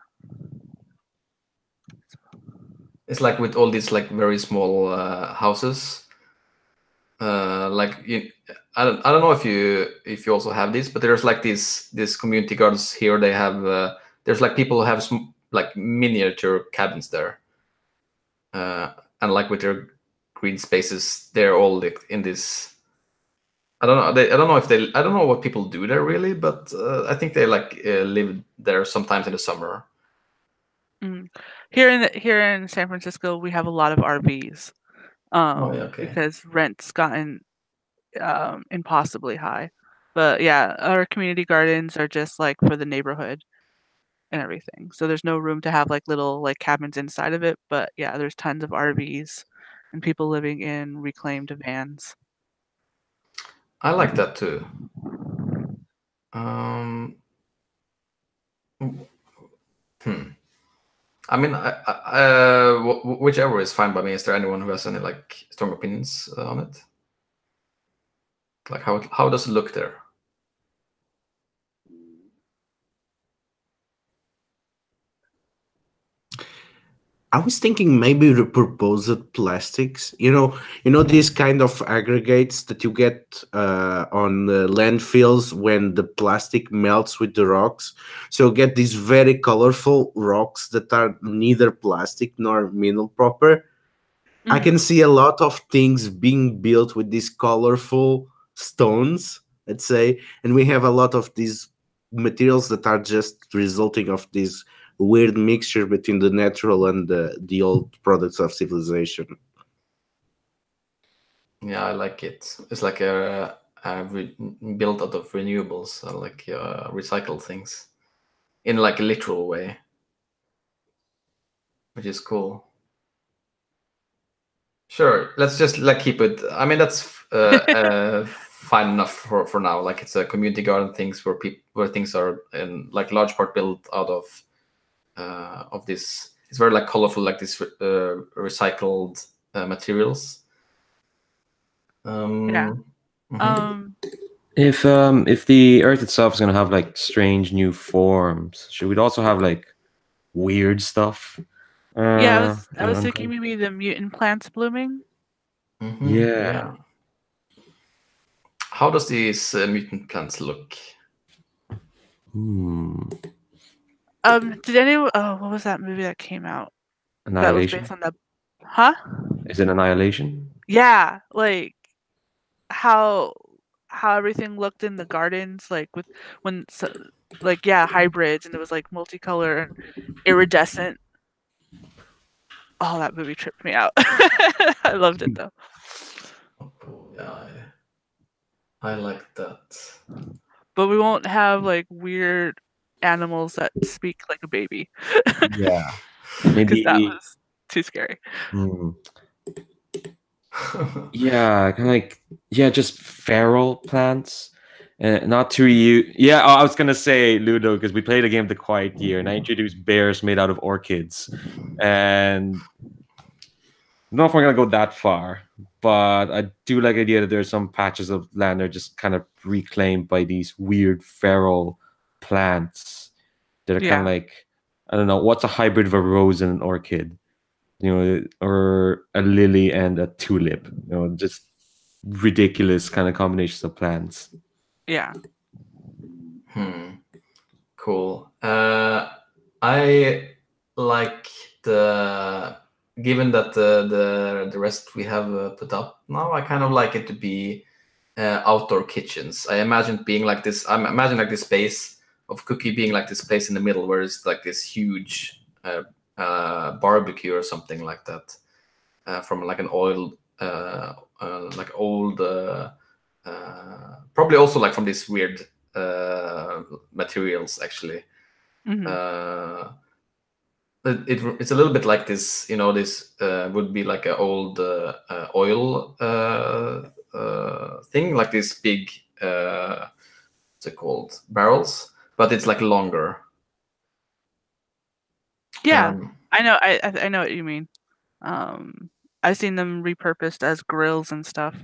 It's like with all these like very small houses. Like I don't know if you also have these, but there's like these community gardens here. They have there's like people who have like miniature cabins there, and like with their green spaces, they're all like in this. I don't know. I don't know if they. I don't know what people do there really, but I think they like live there sometimes in the summer. Mm. Here in San Francisco, we have a lot of RVs. Oh yeah, okay. Because rent's gotten impossibly high. But yeah, our community gardens are just like for the neighborhood and everything. So there's no room to have like little like cabins inside of it. But yeah, there's tons of RVs and people living in reclaimed vans. I like that too. Um, hmm. I mean, whichever is fine by me. Is there anyone who has any like strong opinions on it? Like how does it look there? I was thinking maybe repurposed plastics. These kind of aggregates that you get on landfills when the plastic melts with the rocks. So you get these very colorful rocks that are neither plastic nor mineral proper. I Mhm. can see a lot of things being built with these colorful stones, let's say, and we have a lot of these materials that are just resulting of this weird mixture between the natural and the old products of civilization. Yeah, I like it. It's like built out of renewables, like recycled things in like a literal way, which is cool. Sure, let's just like keep it. I mean, that's fine enough for now. Like it's a community garden things where things are in like large part built out of this. It's very like colorful, like this recycled materials. Yeah. Mhm. If the Earth itself is gonna have like strange new forms, should we also have like weird stuff? Yeah, I and was thinking maybe the mutant plants blooming. Yeah. How does these mutant plants look? Did anyone? Oh, what was that movie that came out that was Annihilation? based on the? Huh? Is it Annihilation? Yeah, like how how everything looked in the gardens, like with when so, like yeah, hybrids, and it was like multicolor and iridescent. Oh, that movie tripped me out. I loved it though. Oh, cool. Yeah, I like that. But we won't have like weird animals that speak like a baby Yeah. because that Maybe. was too scary. Hmm. Yeah, kind of like just feral plants. Not to you. Yeah, I was gonna say Ludo because we played a game The Quiet Year, and I introduced bears made out of orchids, and I don't know if we're gonna go that far, but I do like the idea that there's some patches of land that are just kind of reclaimed by these weird feral plants that are kind of Yeah. like, I don't know, what's a hybrid of a rose and an orchid, or a lily and a tulip, just ridiculous kind of combinations of plants. Yeah. Cool. I like the given that the rest we have put up now. I kind of like it to be outdoor kitchens. I imagine it being like this. I imagine like this space of Cookie being like this place in the middle where it's like this huge barbecue or something like that from like an oil like old probably also like from these weird materials actually. It's a little bit like this, this would be like an old oil thing, like this big what's it called, barrels, but it's like longer. Yeah, I know. I know what you mean. I've seen them repurposed as grills and stuff.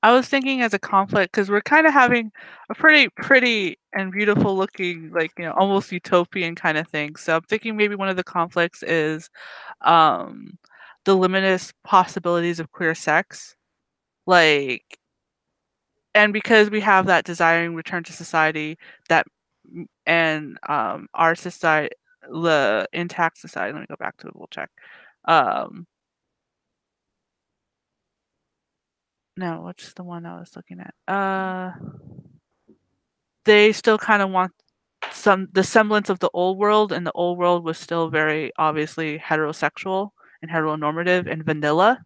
I was thinking as a conflict because we're kind of having a pretty pretty and beautiful looking, like, almost utopian kind of thing. So I'm thinking maybe one of the conflicts is the limitless possibilities of queer sex, like, and because we have that desiring return to society that and our society, the intact society. Let me go back to it. We'll check. No, what's the one I was looking at? They still kind of want the semblance of the old world, and the old world was still very obviously heterosexual and heteronormative and vanilla.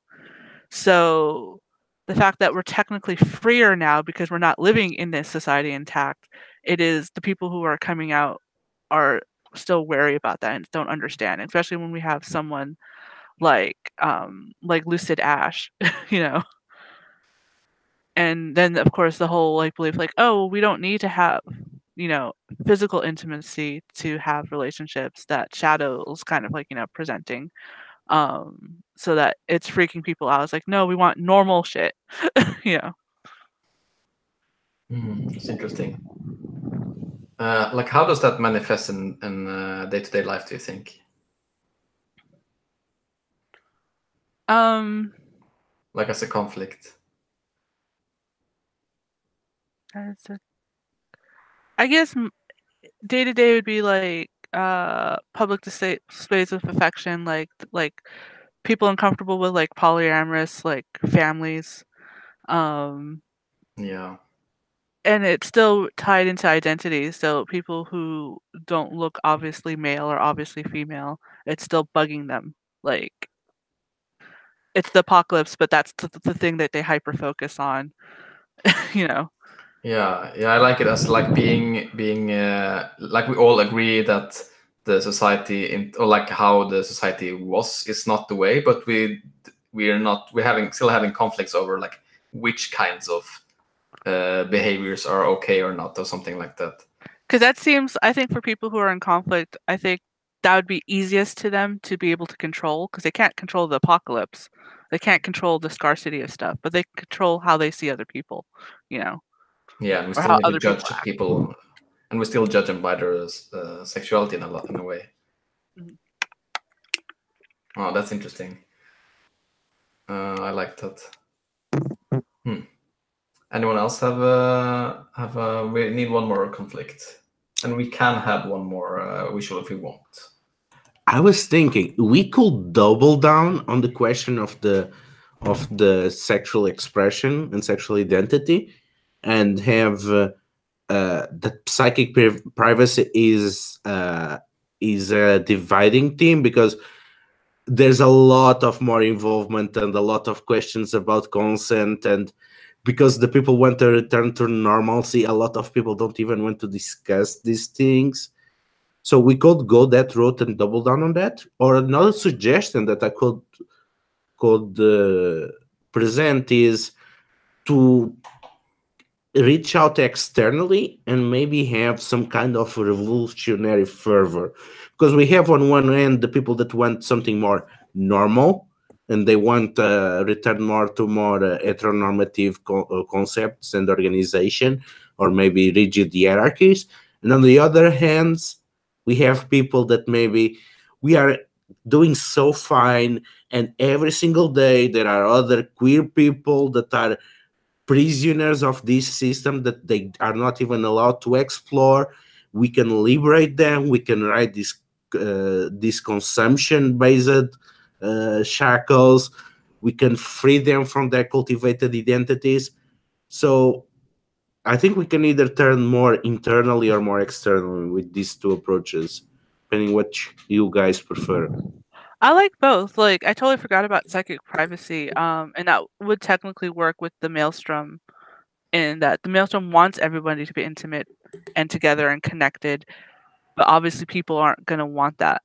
So the fact that we're technically freer now because we're not living in this society intact, it is the people who are coming out are still wary about that and don't understand, especially when we have someone like Lucid Ash, you know. And then of course the whole like belief like, oh, we don't need to have, physical intimacy to have relationships that Shadow's kind of like, presenting. So that it's freaking people out. It's like, no, we want normal shit. It's interesting. Like, how does that manifest in day-to-day life, do you think? Like as a conflict? I guess day to day would be like public displays of affection, like people uncomfortable with like polyamorous like families. Yeah. And it's still tied into identity. So people who don't look obviously male or obviously female, it's still bugging them. Like, it's the apocalypse, but that's the thing that they hyper focus on. Yeah, I like it as like being like we all agree that the society or like how the society was is not the way, but we're still having conflicts over like which kinds of behaviors are okay or not, or something like that. Because that seems, I think for people who are in conflict, I think that would be easiest to them to be able to control, because they can't control the apocalypse. They can't control the scarcity of stuff, but they control how they see other people, Yeah, and we or still how need to other judge people act. people, and we still judge them by their sexuality in a way. Oh, that's interesting. I like that. Anyone else we need one more conflict, and we can have one more visual if we want. I was thinking we could double down on the question of the sexual expression and sexual identity, and have the psychic privacy is a dividing theme, because there's a lot of more involvement and a lot of questions about consent, and because the people want to return to normalcy, a lot of people don't even want to discuss these things. So we could go that route and double down on that. Or another suggestion that I could could present is to reach out externally and maybe have some kind of revolutionary fervor, because we have on one end the people that want something more normal and they want return more to more heteronormative concepts and organization, or maybe rigid hierarchies. And on the other hand, we have people that maybe we are doing so fine, and every single day there are other queer people that are prisoners of this system that they are not even allowed to explore. We can liberate them. We can write this consumption based shackles. We can free them from their cultivated identities. So I think we can either turn more internally or more externally with these two approaches, depending what you guys prefer. I like both. Like, I totally forgot about psychic privacy. And that would technically work with the Maelstrom, in that the Maelstrom wants everybody to be intimate and together and connected, but obviously people aren't going to want that.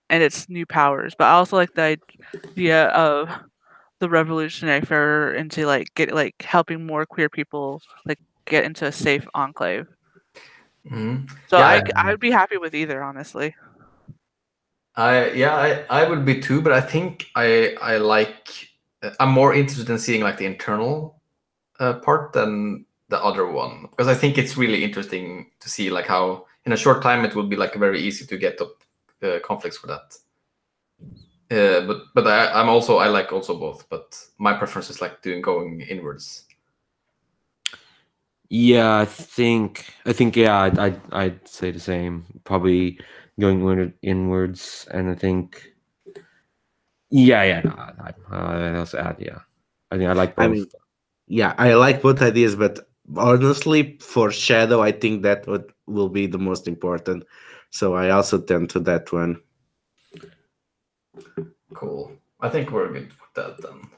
And it's new powers. But I also like the idea of the revolutionary fervor into helping more queer people get into a safe enclave. So Yeah, I would be happy with either, honestly. I would be too, but I think I'm more interested in seeing like the internal part than the other one, because I think it's really interesting to see like how in a short time it will be like very easy to get up conflicts for that. But I like also both, but my preference is like going inwards. Yeah, I think yeah, I'd say the same. Probably going inwards, and I think yeah, no, I also add yeah. I think I like both. I mean, yeah, I like both ideas, but honestly, for Shadow, I think that will be the most important. So I also tend to that one. Cool. I think we're good with that then.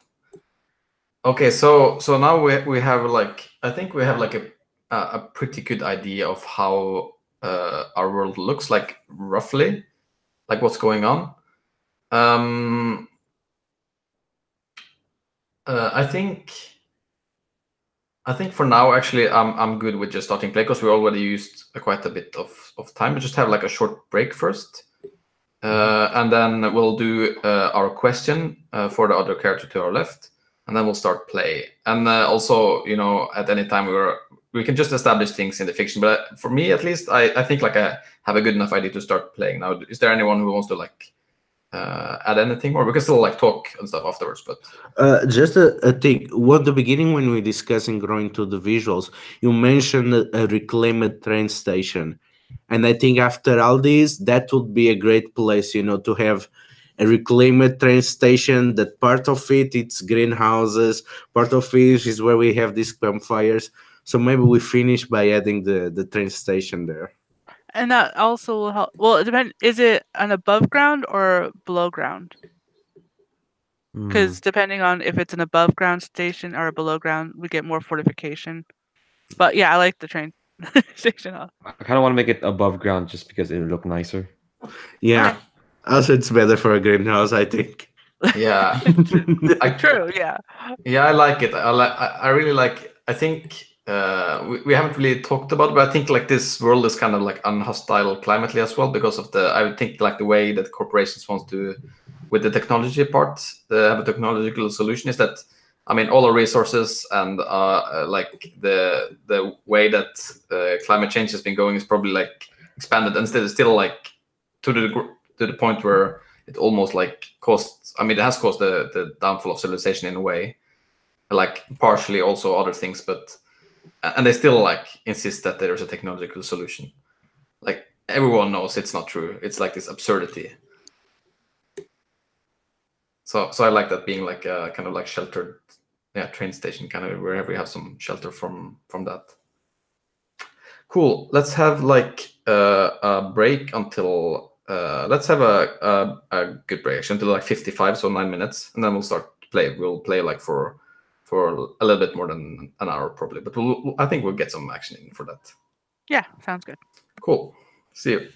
Okay, so now we have like, I think we have like a pretty good idea of how our world looks like, roughly, like what's going on. I think for now, actually, I'm good with just starting play, because we already used quite a bit of time. We just have like a short break first, and then we'll do our question for the other character to our left, and then we'll start play. And also, at any time we can just establish things in the fiction. But for me, at least, I think like I have a good enough idea to start playing now. Is there anyone who wants to like add anything, or we can still like talk and stuff afterwards? But Just a thing. At the beginning, when we were discussing growing to the visuals, you mentioned a reclaimed train station, and I think after all this, that would be a great place, to have a reclaimed train station. That part of it's greenhouses, part of it is where we have these campfires. So maybe we finish by adding the train station there. And that also will help. Well, it depends. Is it an above ground or below ground? Because depending on if it's an above ground station or a below ground, we get more fortification. But yeah, I like the train station. I kind of want to make it above ground just because it would look nicer. Yeah. Okay. Also, it's better for a greenhouse, I think. yeah, True. Yeah. Yeah, I like it. I really like. I think we haven't really talked about it, but I think like this world is kind of like unhostile climately as well, because of I would think like the way that corporations want to, with the technology part, have a technological solution is that, I mean, all our resources and like the way that climate change has been going is probably like expanded, and still like to the point where it almost like caused. I mean, it has caused the downfall of civilization in a way, like partially also other things, but and they still like insist that there is a technological solution. Like everyone knows it's not true. It's like this absurdity. So I like that being like a kind of like sheltered, train station, kind of wherever we have some shelter from that. Cool. Let's have like a break until let's have a good break actually until like 55, so 9 minutes, and then we'll start play. We'll play like for a little bit more than an hour probably, but I think we'll get some action in for that. Yeah, sounds good. Cool. See you.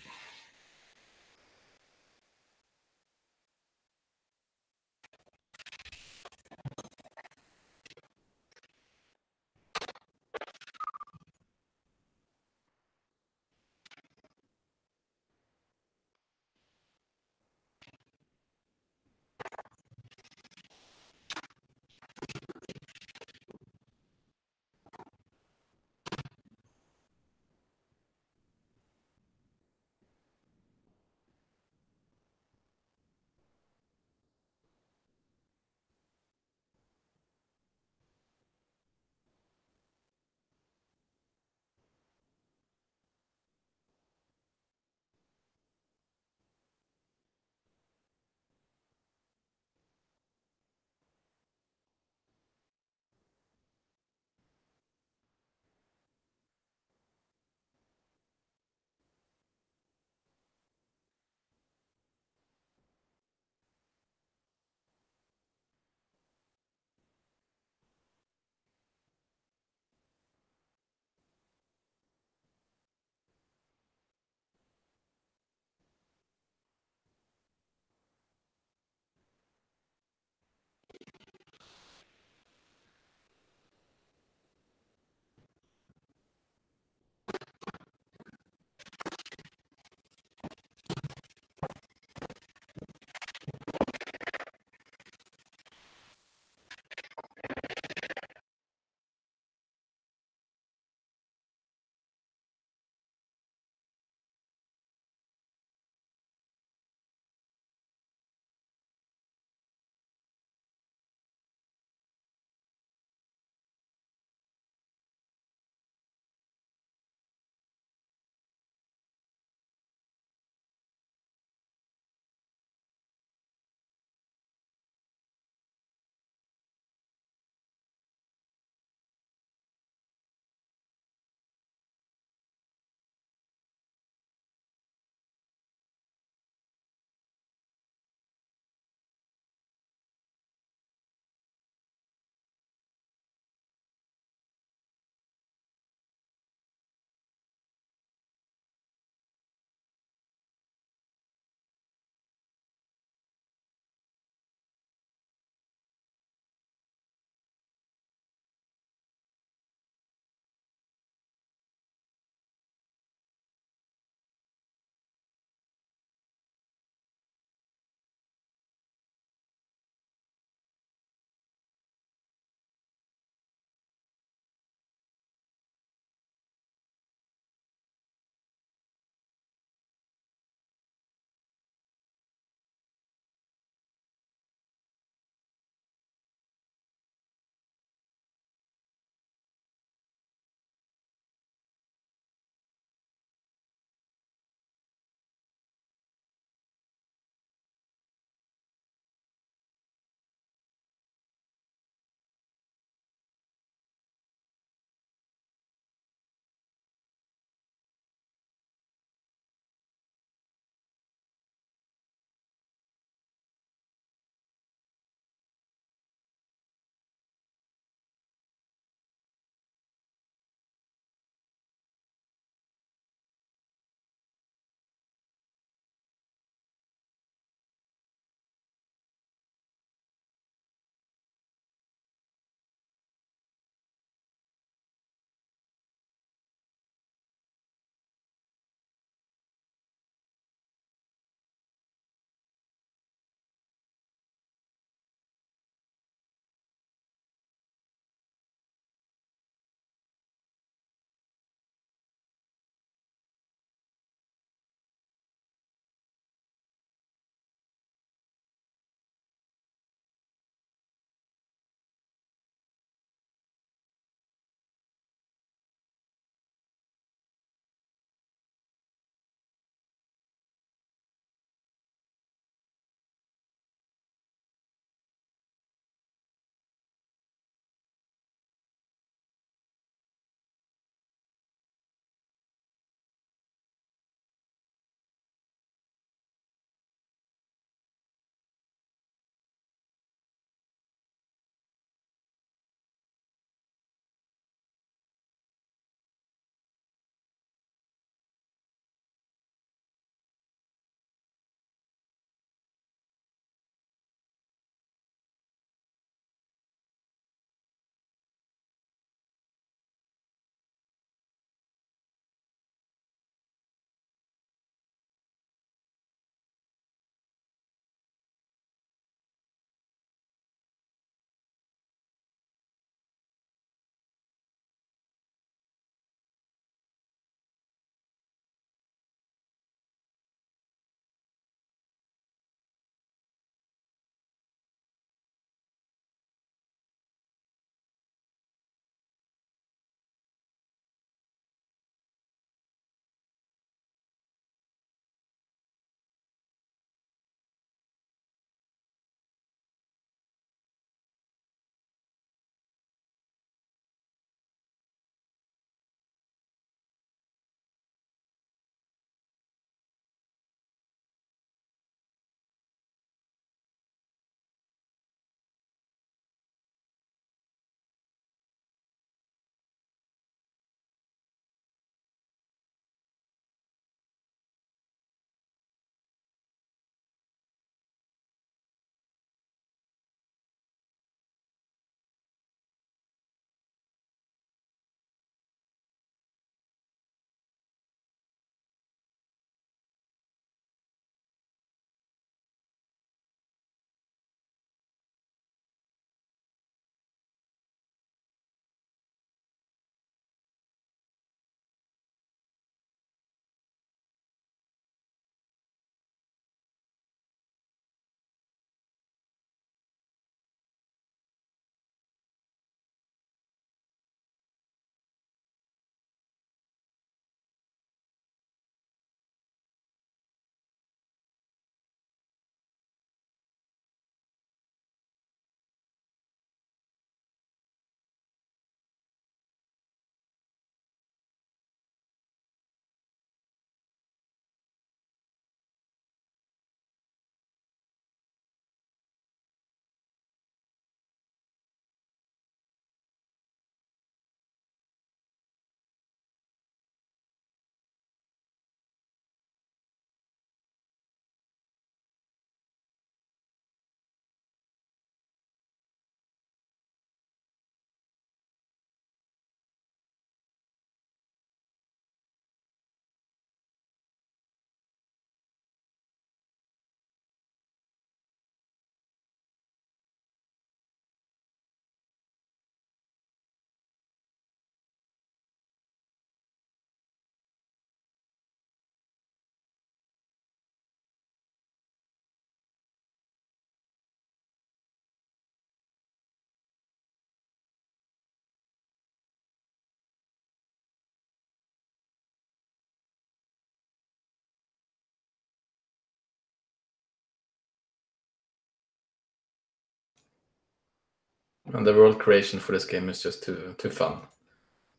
And the world creation for this game is just too fun.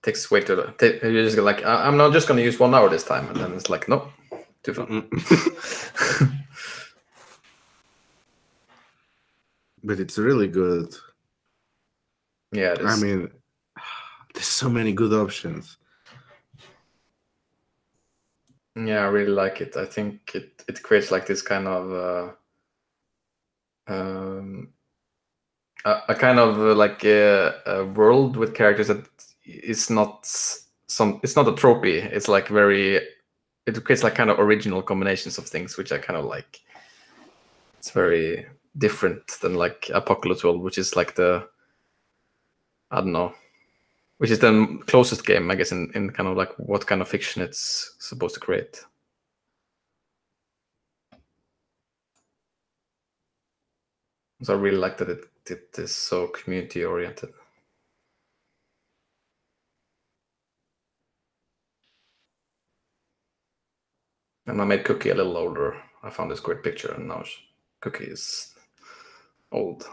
Takes way too long. You just go like, I'm not just gonna use 1 hour this time, and then it's like, nope, too fun. But it's really good. Yeah, it is. I mean, there's so many good options. Yeah, I really like it. I think it creates like this kind of a kind of like a world with characters that is not it's not a trophy. It's like it creates like kind of original combinations of things, which I kind of like. It's very different than like Apocalypse World, which is like I don't know, which is the closest game, I guess, in kind of like what kind of fiction it's supposed to create. So I really like that it is so community oriented. And I made Cookie a little older. I found this great picture, and now Cookie is old.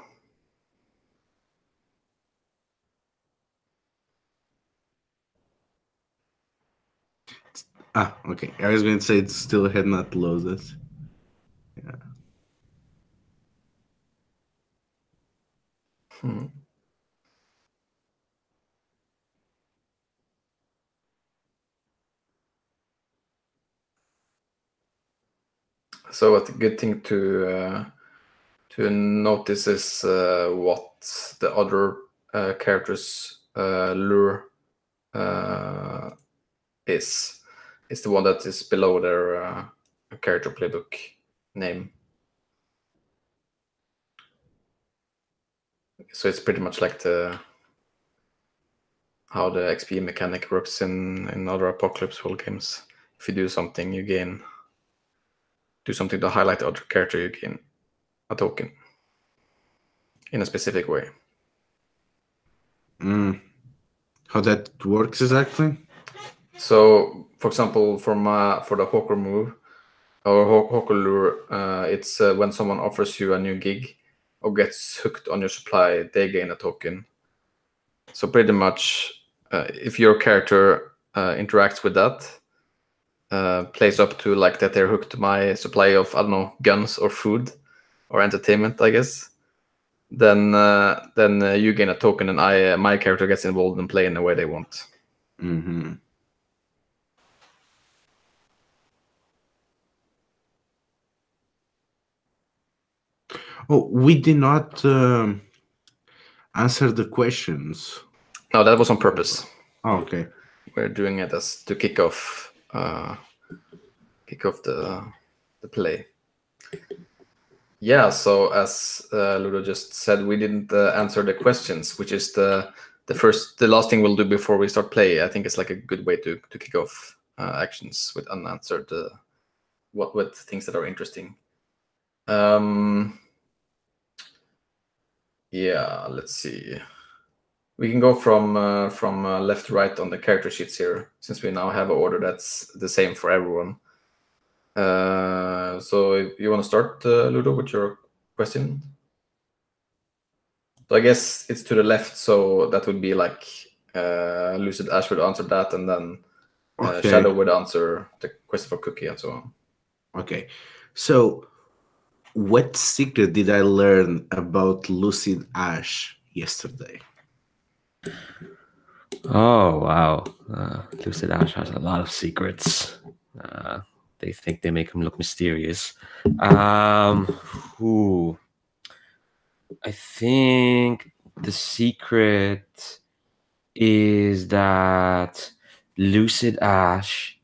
Okay. I was going to say it still had not loaded. Yeah. So a good thing to notice is what the other characters lure is the one that is below their character playbook name. So it's pretty much like how the XP mechanic works in other Apocalypse World games. If you do something, you gain. Do something to highlight the other character, you gain a token in a specific way. How that works exactly? So, for example, for the Hawker move or Hawker lure, it's when someone offers you a new gig or gets hooked on your supply, they gain a token. So pretty much, if your character interacts with that, plays up to like that they're hooked to my supply of, I don't know, guns or food or entertainment, I guess, then you gain a token, and my character gets involved and play in the way they want. Mm-hmm. Oh, we did not answer the questions. No, that was on purpose. Oh, okay. We're doing it as to kick off the play. Yeah, so as Ludo just said, we didn't answer the questions, which is the last thing we'll do before we start play. I think it's like a good way to kick off actions with unanswered with things that are interesting. Yeah, let's see. We can go from left to right on the character sheets here, since we now have an order that's the same for everyone. So if you want to start, Ludo, with your question? So I guess it's to the left, so that would be like Lucid Ash would answer that, and then Okay. Shadow would answer the question for Cookie, and so on. Okay. So, what secret did I learn about Lucid Ash yesterday? Oh, wow. Lucid Ash has a lot of secrets. They think they make him look mysterious. Ooh. I think the secret is that Lucid Ash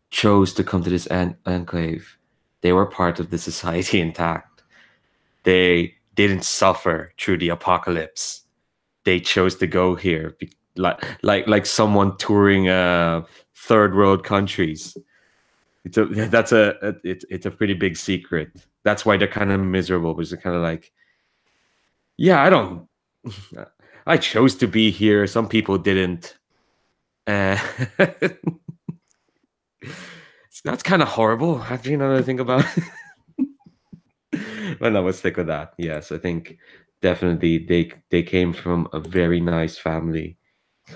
chose to come to this enclave. They were part of the society intact. They didn't suffer through the apocalypse. They chose to go here, like someone touring third world countries. It's a pretty big secret. That's why they're kind of miserable, because they're kind of like, yeah, I chose to be here. Some people didn't. That's kind of horrible, actually, now that I think about it. But no, let's stick with that. Yes, I think definitely they came from a very nice family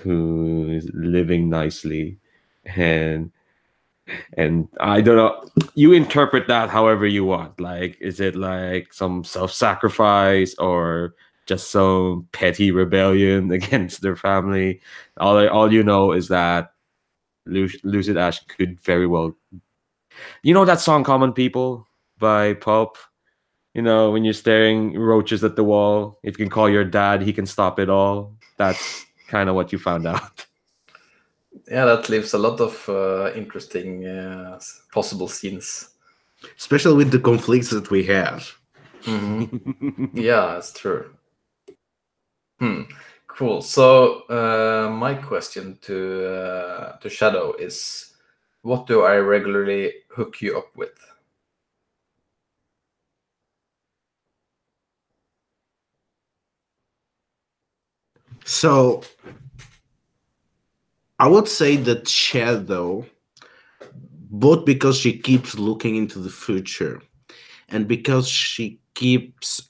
who's living nicely, and I don't know. You interpret that however you want. Like, is it like some self-sacrifice or just some petty rebellion against their family? All you know is that Lucid Ash could very well. You know that song "Common People" by Pulp. You know, when you're staring roaches at the wall, if you can call your dad, he can stop it all. That's kind of what you found out. Yeah, that leaves a lot of interesting possible scenes. Especially with the conflicts that we have. Yeah, it's true. Cool. So my question to Shadow is, what do I regularly hook you up with? So I would say that Shadow, both because she keeps looking into the future and because she keeps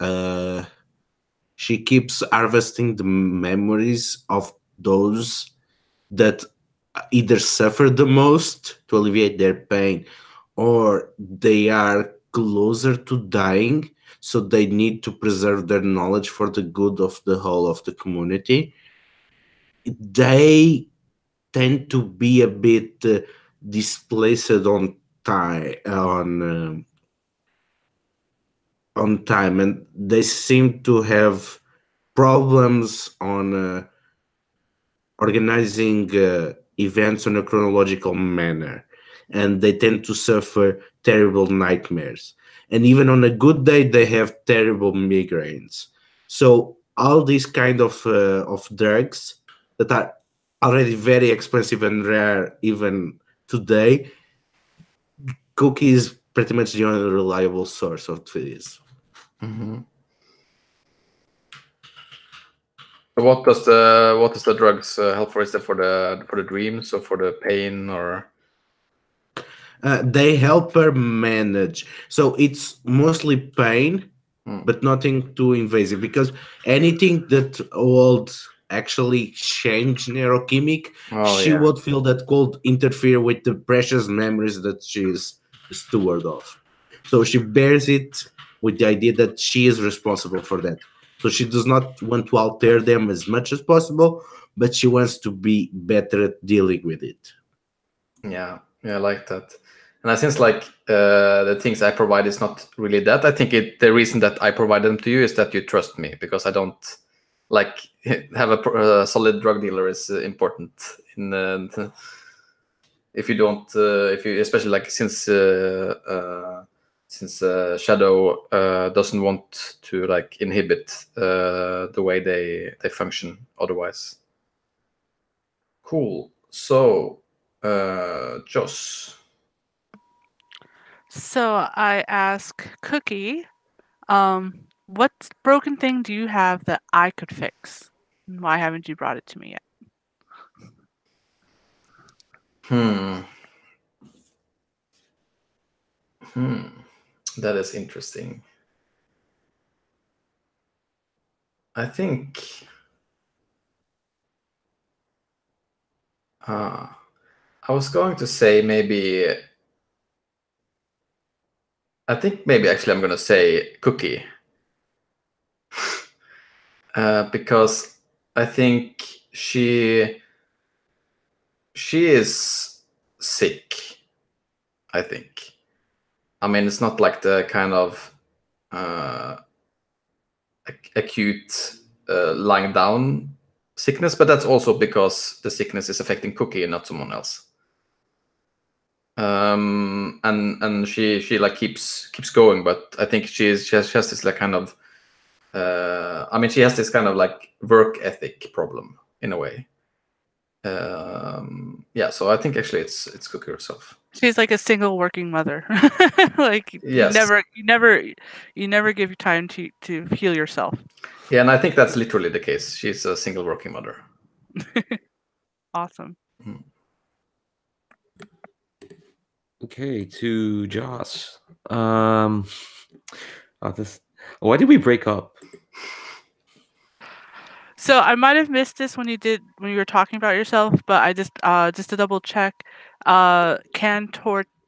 harvesting the memories of those that either suffer the most to alleviate their pain or they are closer to dying, so they need to preserve their knowledge for the good of the whole of the community. They tend to be a bit displaced on time, and they seem to have problems on organizing events in a chronological manner, and they tend to suffer terrible nightmares. And even on a good day, they have terrible migraines. So all these kind of drugs that are already very expensive and rare even today, Cookie is pretty much the only reliable source of this. What does the drugs help for? Is that for the dreams or for the pain or? They help her manage. So it's mostly pain, but nothing too invasive because anything that would actually change neurochemic, she would feel that could interfere with the precious memories that she is the steward of. So she bears it with the idea that she is responsible for that. So she does not want to alter them as much as possible, but she wants to be better at dealing with it. Yeah, I like that. And I sense like the things I provide is not really that. I think the reason that I provide them to you is that you trust me, because I don't like have a solid drug dealer is important in if you don't if you, especially like since Shadow doesn't want to like inhibit the way they function otherwise. Cool. So Joss. So I ask Cookie, what broken thing do you have that I could fix? And why haven't you brought it to me yet? That is interesting. I think I was going to say maybe. I think maybe actually I'm going to say Cookie. Because I think she is sick, I think. I mean, it's not like the kind of acute lying down sickness, but that's also because the sickness is affecting Cookie and not someone else. And she like keeps going, but I think she has this like kind of I mean, she has this kind of like work ethic problem in a way. Yeah, so I think actually it's Cookie herself. She's like a single working mother. Like Yes. you never give time to heal yourself. Yeah, and I think that's literally the case. She's a single working mother. Awesome. Okay, to Joss. Why did we break up? So I might have missed this when you were talking about yourself, but I just to double check, can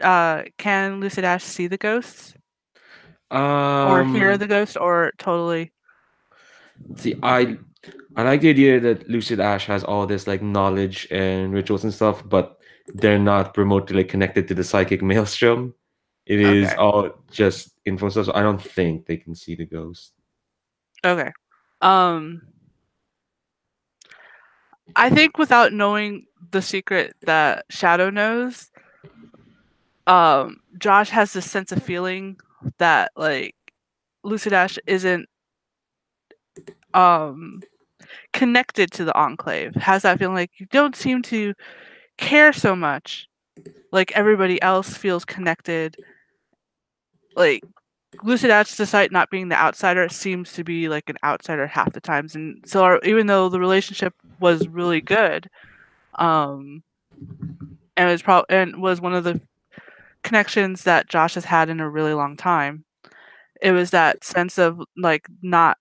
Lucid Ash see the ghosts or hear the ghost or totally? See, I like the idea that Lucid Ash has all this like knowledge and rituals and stuff, but they're not remotely like connected to the psychic maelstrom. It is Okay. all just info stuff. So I don't think they can see the ghost. Okay. I think without knowing the secret that Shadow knows, Josh has this sense of feeling that like Lucid Ash isn't connected to the Enclave. Has that feeling like you don't seem to care so much, like everybody else feels connected. Like Lucid Ash, despite not being the outsider, seems to be like an outsider half the times, and so even though the relationship was really good, and was one of the connections that Josh has had in a really long time. It was that sense of like not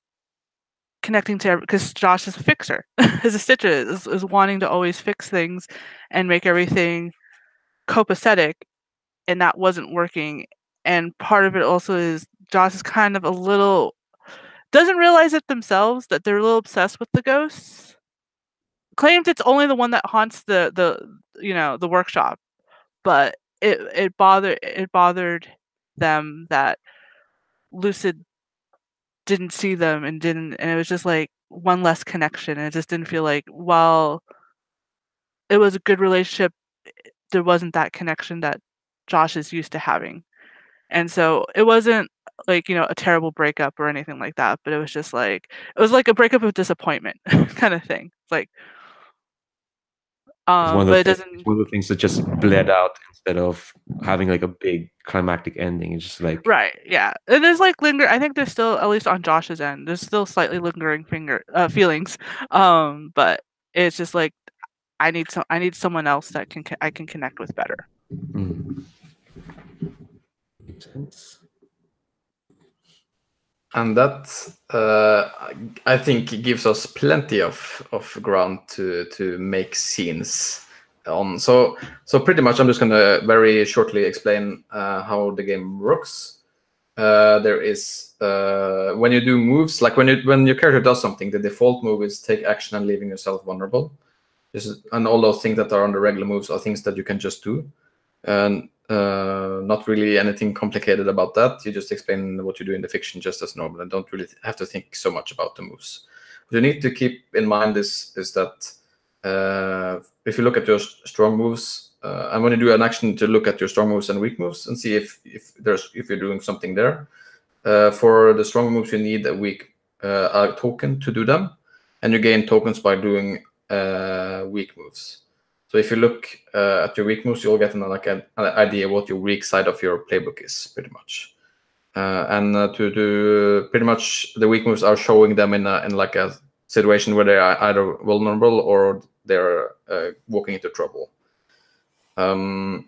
connecting to because Josh is a fixer, is a stitcher, is wanting to always fix things and make everything copacetic, and that wasn't working. And part of it also is Josh is kind of a little doesn't realize it themselves that they're a little obsessed with the ghosts. Claims it's only the one that haunts the workshop, but it bothered them that Lucid didn't see them and it was just like one less connection, and it just didn't feel like while it was a good relationship, there wasn't that connection that Josh is used to having. And so it wasn't like, a terrible breakup or anything like that, but it was just like it was like a breakup of disappointment kind of thing. It's like but it It's doesn't. one of the things that just bled out instead of having like a big climactic ending. It's just like Right, yeah. And there's like I think there's still, at least on Josh's end, there's still slightly lingering feelings. But it's just like I need someone else that I can connect with better. makes sense. And that I think gives us plenty of ground to make scenes on. So pretty much I'm just gonna very shortly explain how the game works. There is when you do moves, like when your character does something, the default move is take action and leaving yourself vulnerable. And all those things that are on the regular moves are things that you can just do, and not really anything complicated about that. You just explain what you do in the fiction just as normal, and don't really have to think so much about the moves. What you need to keep in mind is that if you look at your strong moves, and when you do an action, to look at your strong moves and weak moves and see if you're doing something there. For the strong moves, you need a token to do them, and you gain tokens by doing weak moves. So if you look at your weak moves, you'll get an idea what your weak side of your playbook is, pretty much. To do pretty much the weak moves are showing them in like a situation where they are either vulnerable or they're walking into trouble. And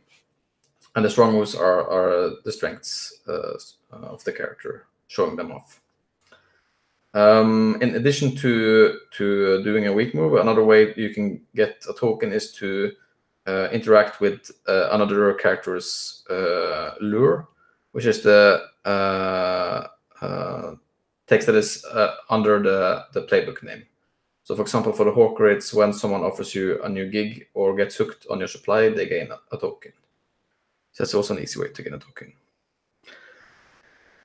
the strong moves are the strengths of the character, showing them off. In addition to doing a weak move, another way you can get a token is to interact with another character's lure, which is the text that is under the playbook name. So, for example, for the Hawker, it's when someone offers you a new gig or gets hooked on your supply, they gain a token. So that's also an easy way to get a token.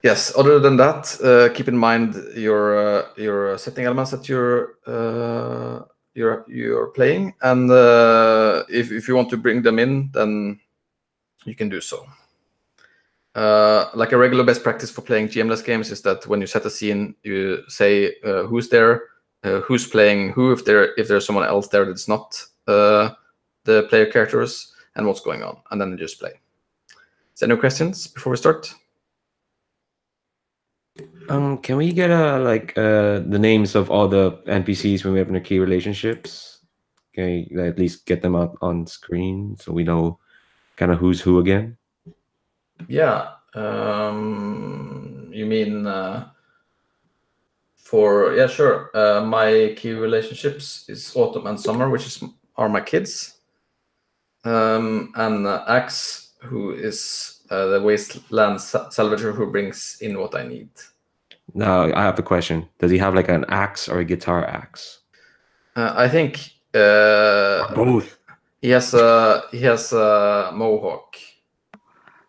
Yes. Other than that, keep in mind your setting elements that you're playing, and if you want to bring them in, then you can do so. Like a regular best practice for playing GM-less games is that when you set a scene, you say who's there, who's playing who, if there's someone else there that's not the player characters, and what's going on, and then you just play. Is there any questions before we start? Can we get the names of all the NPCs when we have key relationships? Can you at least get them out on screen so we know kind of who's who again? Yeah. You mean Sure. My key relationships is autumn and summer, which are my kids. And Axe, who is the wasteland salvager who brings in what I need. Now I have a question. Does he have like an axe or a guitar axe? I think Both. he has a mohawk.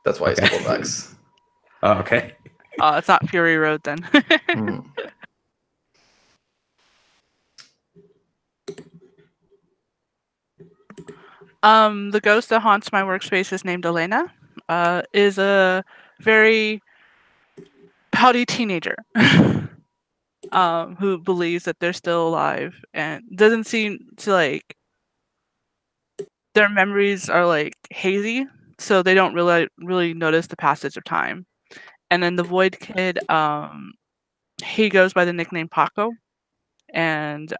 That's why Okay. he's called Axe. Oh, okay. It's not Fury Road then. Hmm. The ghost that haunts my workspace is named Elena. Is a very pouty teenager who believes that they're still alive and doesn't seem to like their memories are like hazy, so they don't really notice the passage of time. And then the Void Kid, he goes by the nickname Paco, and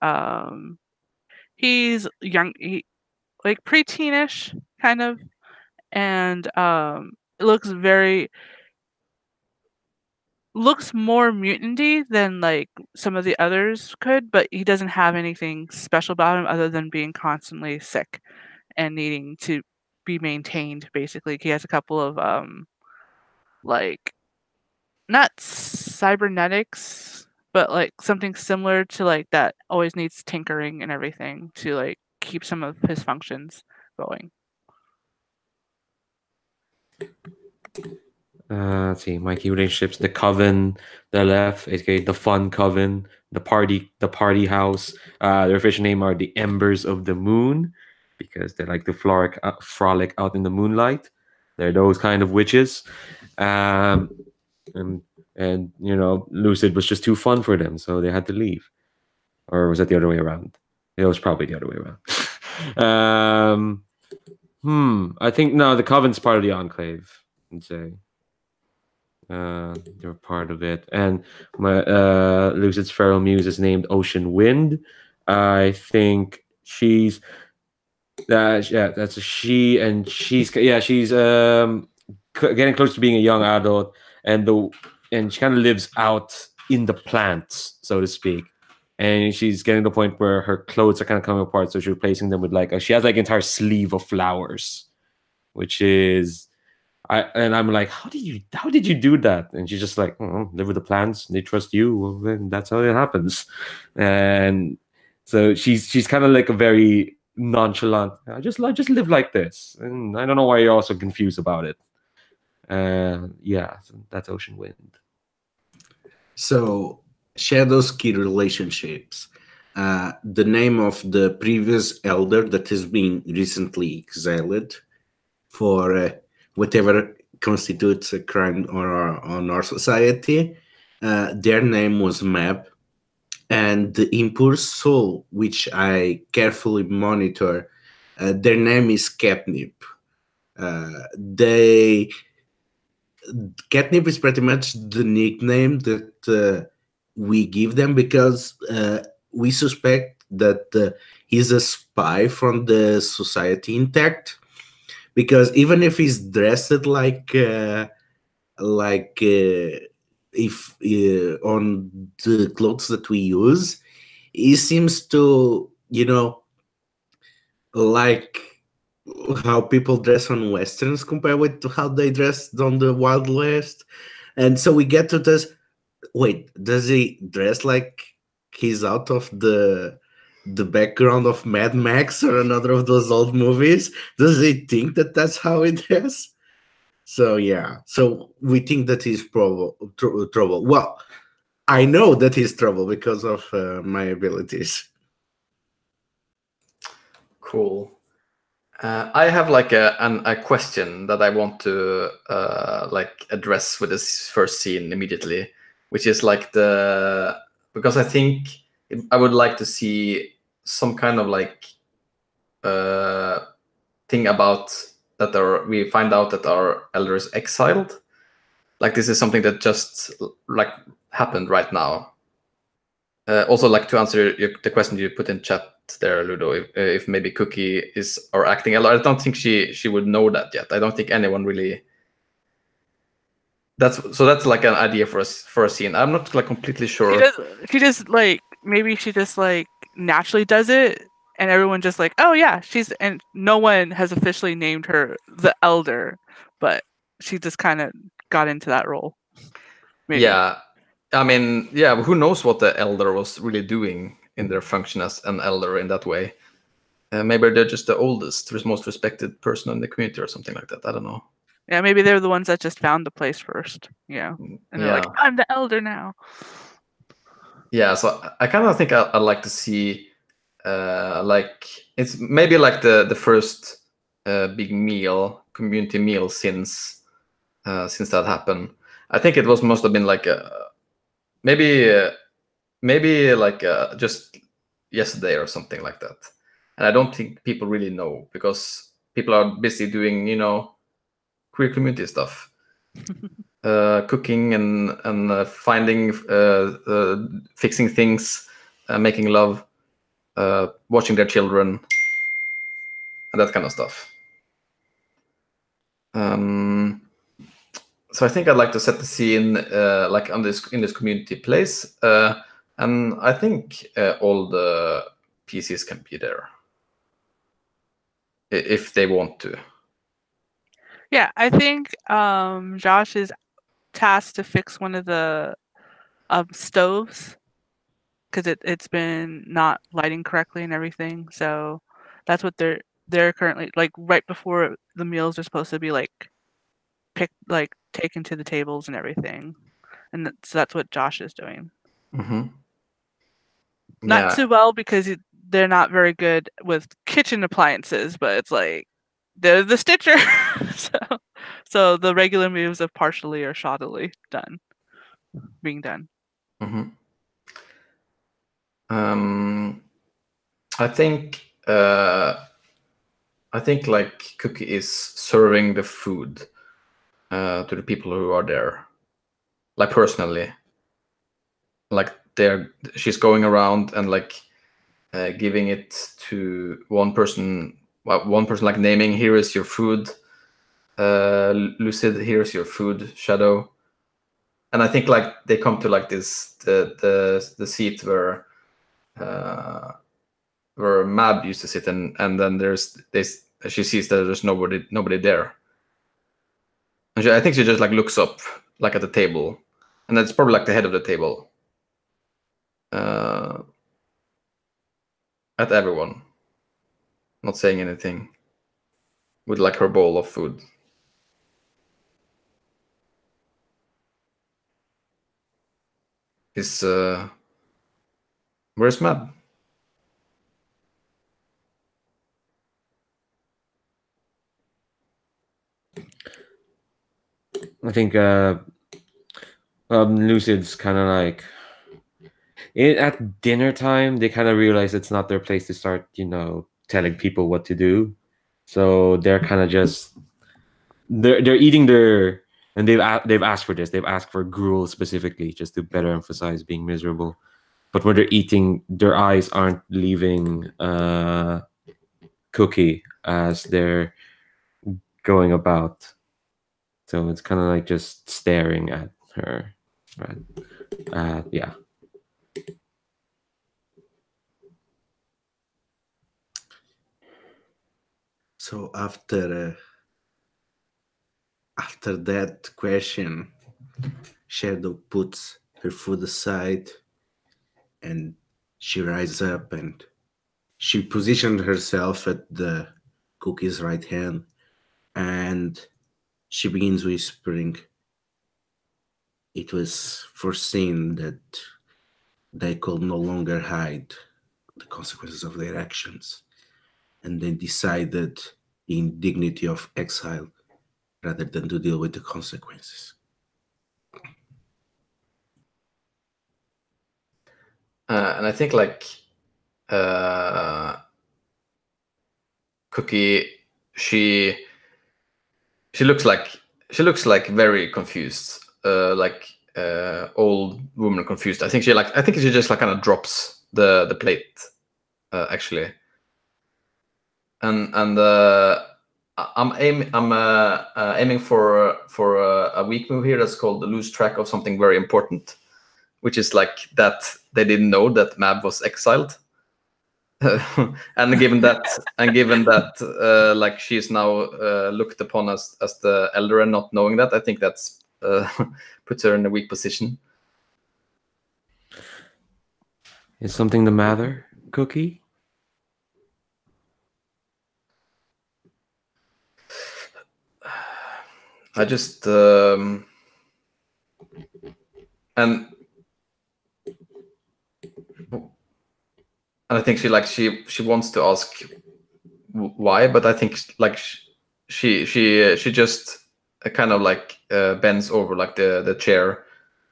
he's young, like preteenish kind of, and it looks more mutanty than like some of the others could, but he doesn't have anything special about him other than being constantly sick and needing to be maintained. Basically, he has a couple of like not cybernetics, but like something similar to like that always needs tinkering and everything to like keep some of his functions going. Let's see, my key relationships: the coven, the left, aka the fun coven, the party house. Their official name are the Embers of the Moon, because they like to frolic out in the moonlight. They're those kind of witches. And you know, Lucid was just too fun for them, so they had to leave. Or was that the other way around? It was probably the other way around. I think no, the coven's part of the Enclave, I'd say. They're part of it. And my Lucid's feral muse is named Ocean Wind. I think she's that's a she, and she's getting close to being a young adult, and she kind of lives out in the plants, so to speak. And she's getting to the point where her clothes are kind of coming apart, so she's replacing them with she has like an entire sleeve of flowers, which is I'm like, how did you do that? And she's just like, live with the plants. They trust you. Well, then that's how it happens. And so she's kind of like a very nonchalant. I just live like this, and I don't know why you're also confused about it. So that's Ocean Wind. So Shadow's key relationships. The name of the previous elder that has been recently exiled for whatever constitutes a crime on our society. Their name was Mab, and the impure soul, which I carefully monitor, their name is Catnip. Catnip is pretty much the nickname that we give them because we suspect that he's a spy from the society intact. Because even if he's dressed if on the clothes that we use, he seems to like how people dress on westerns compared with how they dressed on the Wild West. And so we get to this, wait, does he dress like he's out of the background of Mad Max or another of those old movies? Does he think that that's how it is? So yeah, so we think that he's trouble. Well, I know that he's trouble because of my abilities. Cool. I have like a question that I want to address with this first scene immediately, which is like because I think I would like to see some kind of thing about that we find out that our elder is exiled. Like this is something that just like happened right now. Also, like to answer the question you put in chat there, Ludo, if maybe Cookie is our acting elder. I don't think she would know that yet. I don't think anyone really that's like an idea for a scene. I'm not like completely sure. She just like maybe she just like naturally does it, and everyone just like, oh yeah, and no one has officially named her the Elder, but she just kind of got into that role. Maybe. Yeah, I mean, yeah, who knows what the Elder was really doing in their function as an Elder in that way. Maybe they're just the oldest, most respected person in the community or something like that. I don't know. Yeah, maybe they're the ones that just found the place first, and they're like, Yeah. I'm the Elder now. Yeah, so I kind of think I'd like to see, like it's maybe like the first big meal, community meal since that happened. I think it must have been like maybe like just yesterday or something like that. And I don't think people really know because people are busy doing queer community stuff. Cooking and finding, fixing things, making love, watching their children, and that kind of stuff. So I think I'd like to set the scene like in this community place, and I think all the PCs can be there if they want to. Yeah, I think Josh is tasked to fix one of the stoves because it's been not lighting correctly and everything. So that's what they're currently like right before the meals are supposed to be like taken to the tables and everything, and so that's what Josh is doing. Mm-hmm. Not too well because they're not very good with kitchen appliances, but it's like they're the stitcher. so the regular moves of partially or shoddily being done. Mm-hmm. I think like Cookie is serving the food to the people who are there, like personally. Like she's going around and like giving it to one person. One person like naming, here is your food. Lucid, here's your food. Shadow. And I think like they come to like this the seat where Mab used to sit, and then she sees that there's nobody there, and I think she just like looks up like at the table, and that's probably like the head of the table, at everyone, not saying anything, with like her bowl of food. Where's Mab? I think Lucid's kind of like at dinner time. They kind of realize it's not their place to start, telling people what to do. So they're kind of just they're eating their, and they've asked for this. They've asked for gruel specifically just to better emphasize being miserable. But when they're eating, their eyes aren't leaving Cookie as they're going about. So it's kind of like just staring at her. Right? Yeah. So after that question, Shadow puts her food aside and she rises up and she positioned herself at the Cookie's right hand and she begins whispering, "It was foreseen that they could no longer hide the consequences of their actions, and they decided the indignity of exile rather than to deal with the consequences." And I think like Cookie, she looks like very confused, like old woman confused. I think she just like kind of drops the plate, actually. And I'm aiming for a weak move here that's called the lose track of something very important, which is like that they didn't know that Mab was exiled. and given that like she's now looked upon as the elder and not knowing that, I think that's puts her in a weak position. Is something the matter, Cookie? I just and I think she wants to ask why, but I think like she just kind of like bends over like the chair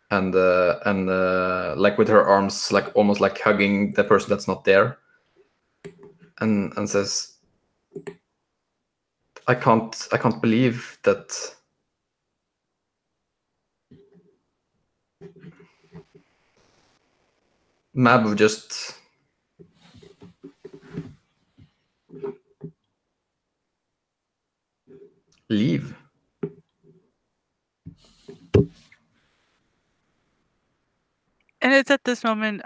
and like with her arms like almost like hugging the person that's not there, and says, I can't believe that Mab would just leave. And it's at this moment,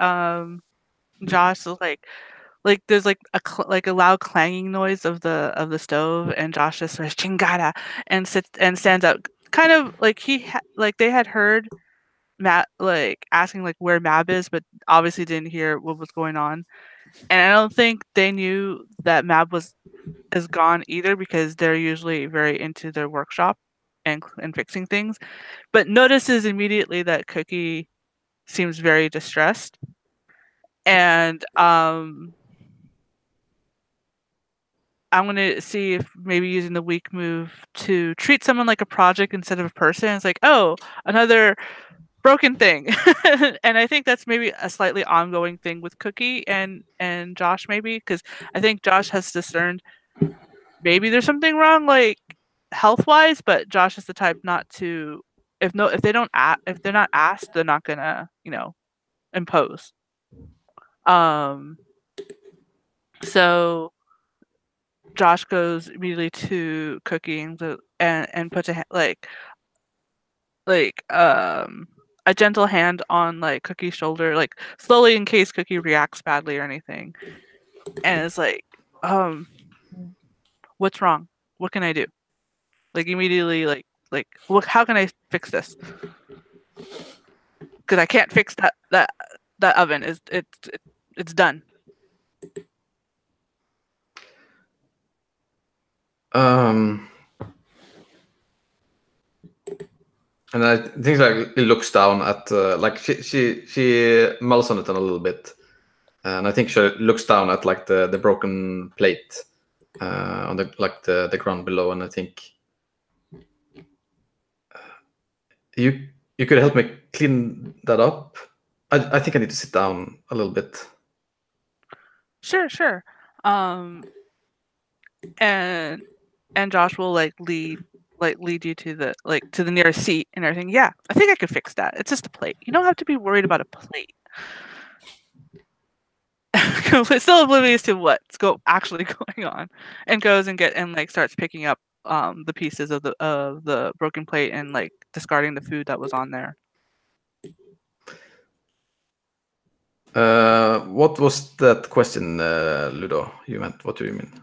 Josh is like there's like a loud clanging noise of the stove, and Josh just says chingada and sits and stands up, kind of like they had heard Matt like asking like where Mab is, but obviously didn't hear what was going on. And I don't think they knew that Mab is gone either, because they're usually very into their workshop and fixing things. But notices immediately that Cookie seems very distressed, and I'm gonna see if maybe using the weak move to treat someone like a project instead of a person. It's like, oh, another broken thing. And I think that's maybe a slightly ongoing thing with Cookie and Josh, maybe, because I think Josh has discerned maybe there's something wrong, like health wise, but Josh is the type not to, if they're not asked, they're not gonna impose. So Josh goes immediately to Cookie and puts a gentle hand on like Cookie's shoulder, like slowly, in case Cookie reacts badly or anything. And it's like, what's wrong? What can I do? Like immediately, how can I fix this? Because I can't fix that oven. It's done. And I think like it looks down at like she mulls on it a little bit, and I think she looks down at like the broken plate on the ground below, and I think you could help me clean that up. I think I need to sit down a little bit. Sure. And Josh will lead you to the nearest seat and everything. Yeah, I think I could fix that. It's just a plate. You don't have to be worried about a plate. Still oblivious to what's actually going on, and goes and starts picking up the pieces of the broken plate and discarding the food that was on there. What was that question, Ludo? You meant, what do you mean?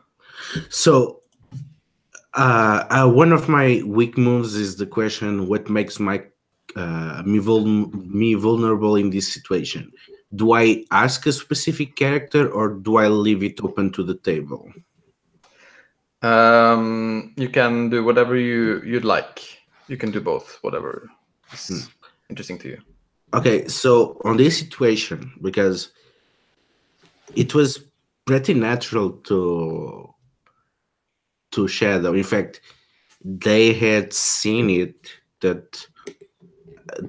So, one of my weak moves is the question: what makes me vulnerable in this situation? Do I ask a specific character, or do I leave it open to the table? You can do whatever you'd like. You can do both, whatever is interesting to you. Okay, so on this situation, because it was pretty natural to Shadow. In fact, they had seen it that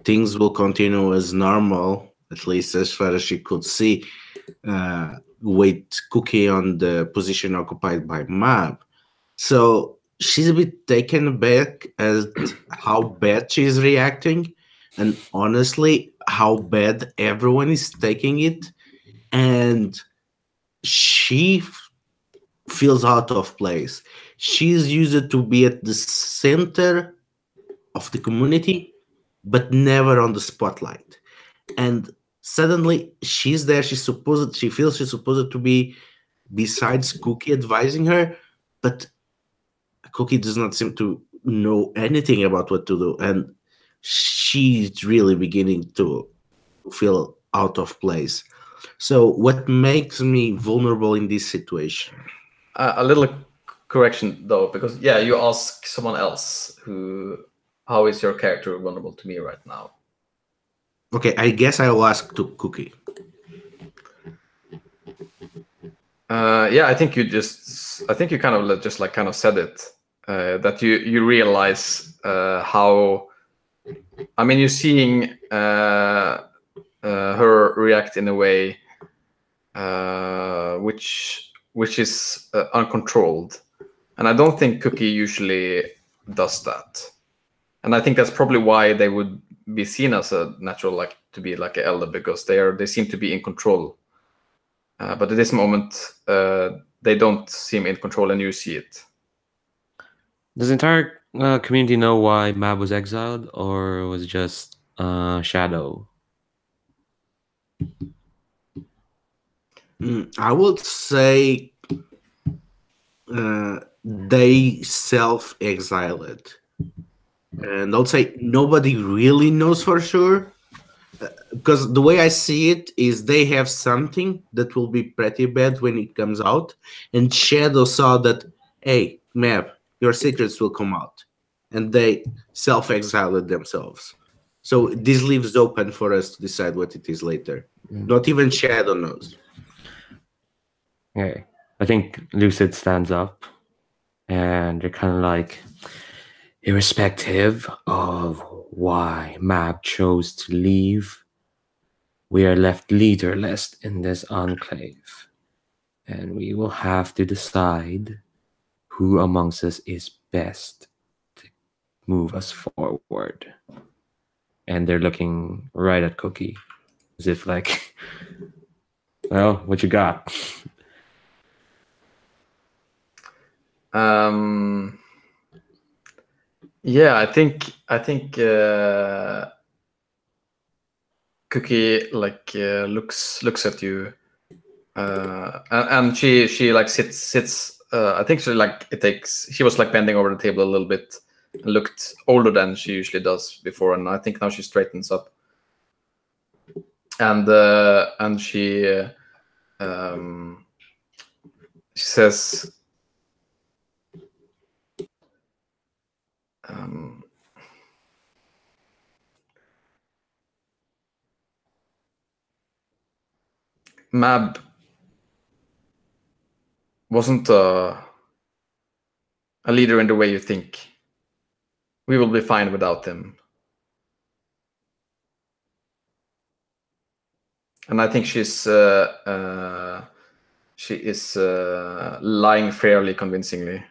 things will continue as normal, at least as far as she could see, with Cookie on the position occupied by Mab. So she's a bit taken aback at how bad she's reacting, and honestly, how bad everyone is taking it. And she feels out of place. She's used to be at the center of the community, but never on the spotlight. And suddenly she's there. She feels she's supposed to be besides Cookie advising her, but Cookie does not seem to know anything about what to do, and she's really beginning to feel out of place. So, what makes me vulnerable in this situation? A little correction though, because yeah, you ask someone else how is your character vulnerable to me right now? Okay, I guess I'll ask to Cookie. Yeah, I think you kind of just like kind of said it, that you realize how, I mean, you're seeing her react in a way which is uncontrolled, and I don't think Cookie usually does that, and I think that's probably why they would be seen as a natural, like to be like an elder, because they seem to be in control. But at this moment, they don't seem in control, and you see it. Does the entire community know why Mab was exiled, or was it just Shadow? I would say they self-exiled, and I'll say nobody really knows for sure. Because the way I see it is they have something that will be pretty bad when it comes out, and Shadow saw that, hey, Map, your secrets will come out, and they self-exiled themselves. So this leaves open for us to decide what it is later. Not even Shadow knows. Okay. I think Lucid stands up, and they're kind of like, irrespective of why Mab chose to leave, we are left leaderless in this enclave, and we will have to decide who amongst us is best to move us forward. And they're looking right at Cookie, as if like, well, what you got? Yeah, I think Cookie like looks at you, and she like sits. I think she was like bending over the table a little bit, and looked older than she usually does before, and I think now she straightens up, and she says, Mab wasn't a leader in the way you think. We will be fine without him. And I think she is lying fairly convincingly.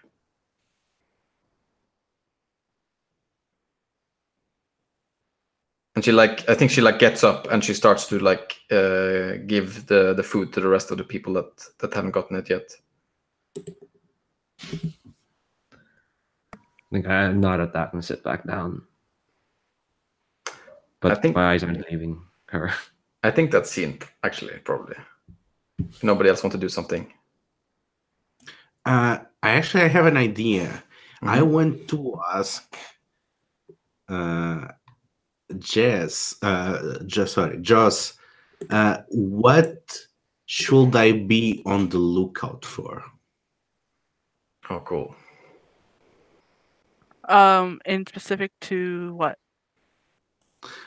And I think she gets up and she starts to give the food to the rest of the people that haven't gotten it yet. I think I nod at that and sit back down. But I think my eyes aren't leaving her. I think that's seen, actually, probably. If nobody else want to do something. I have an idea. I want to ask Joss, what should I be on the lookout for? Oh, cool. In specific to what?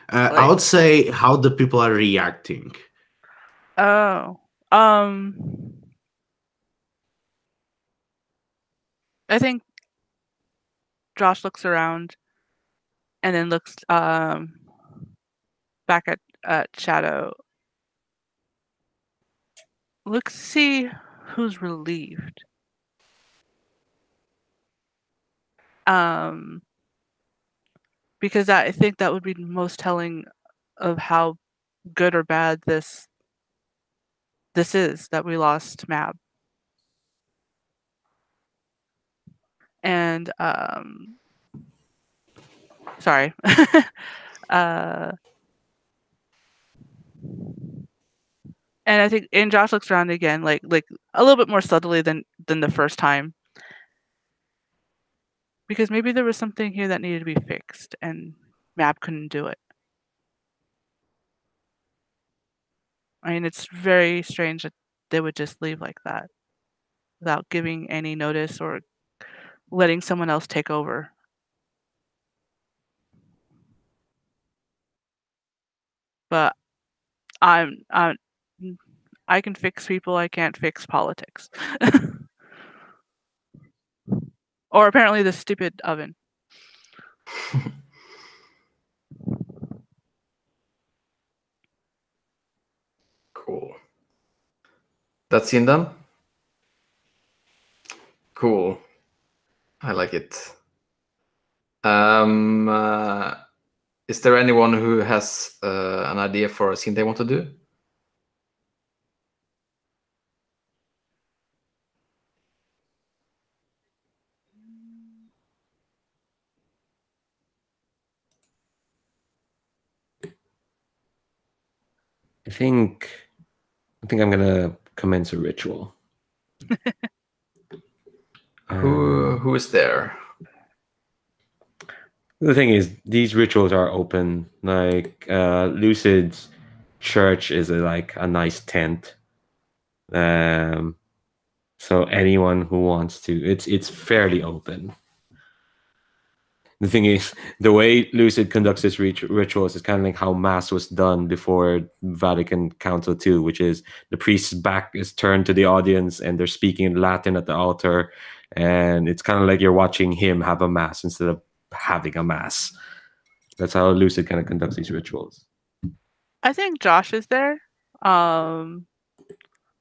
I would say how the people are reacting. Oh, I think Josh looks around and then looks back at Shadow. Looks to see who's relieved. Because I think that would be most telling of how good or bad this is that we lost Mab. And sorry. uh and I think and Josh looks around again, like a little bit more subtly than the first time. Because maybe there was something here that needed to be fixed and Map couldn't do it. I mean, it's very strange that they would just leave like that without giving any notice or letting someone else take over. But I can fix people, I can't fix politics. Or apparently the stupid oven. Cool. That scene done? Cool. I like it. Is there anyone who has an idea for a scene they want to do? I think I'm gonna commence a ritual. Who is there? The thing is, these rituals are open. Like Lucid's church is like a nice tent. So anyone who wants to, it's fairly open. The thing is, the way Lucid conducts his rituals is kind of like how Mass was done before Vatican Council II, which is the priest's back is turned to the audience and they're speaking in Latin at the altar. And it's kind of like you're watching him have a Mass instead of having a Mass. That's how Lucid kind of conducts these rituals. I think Josh is there. Partly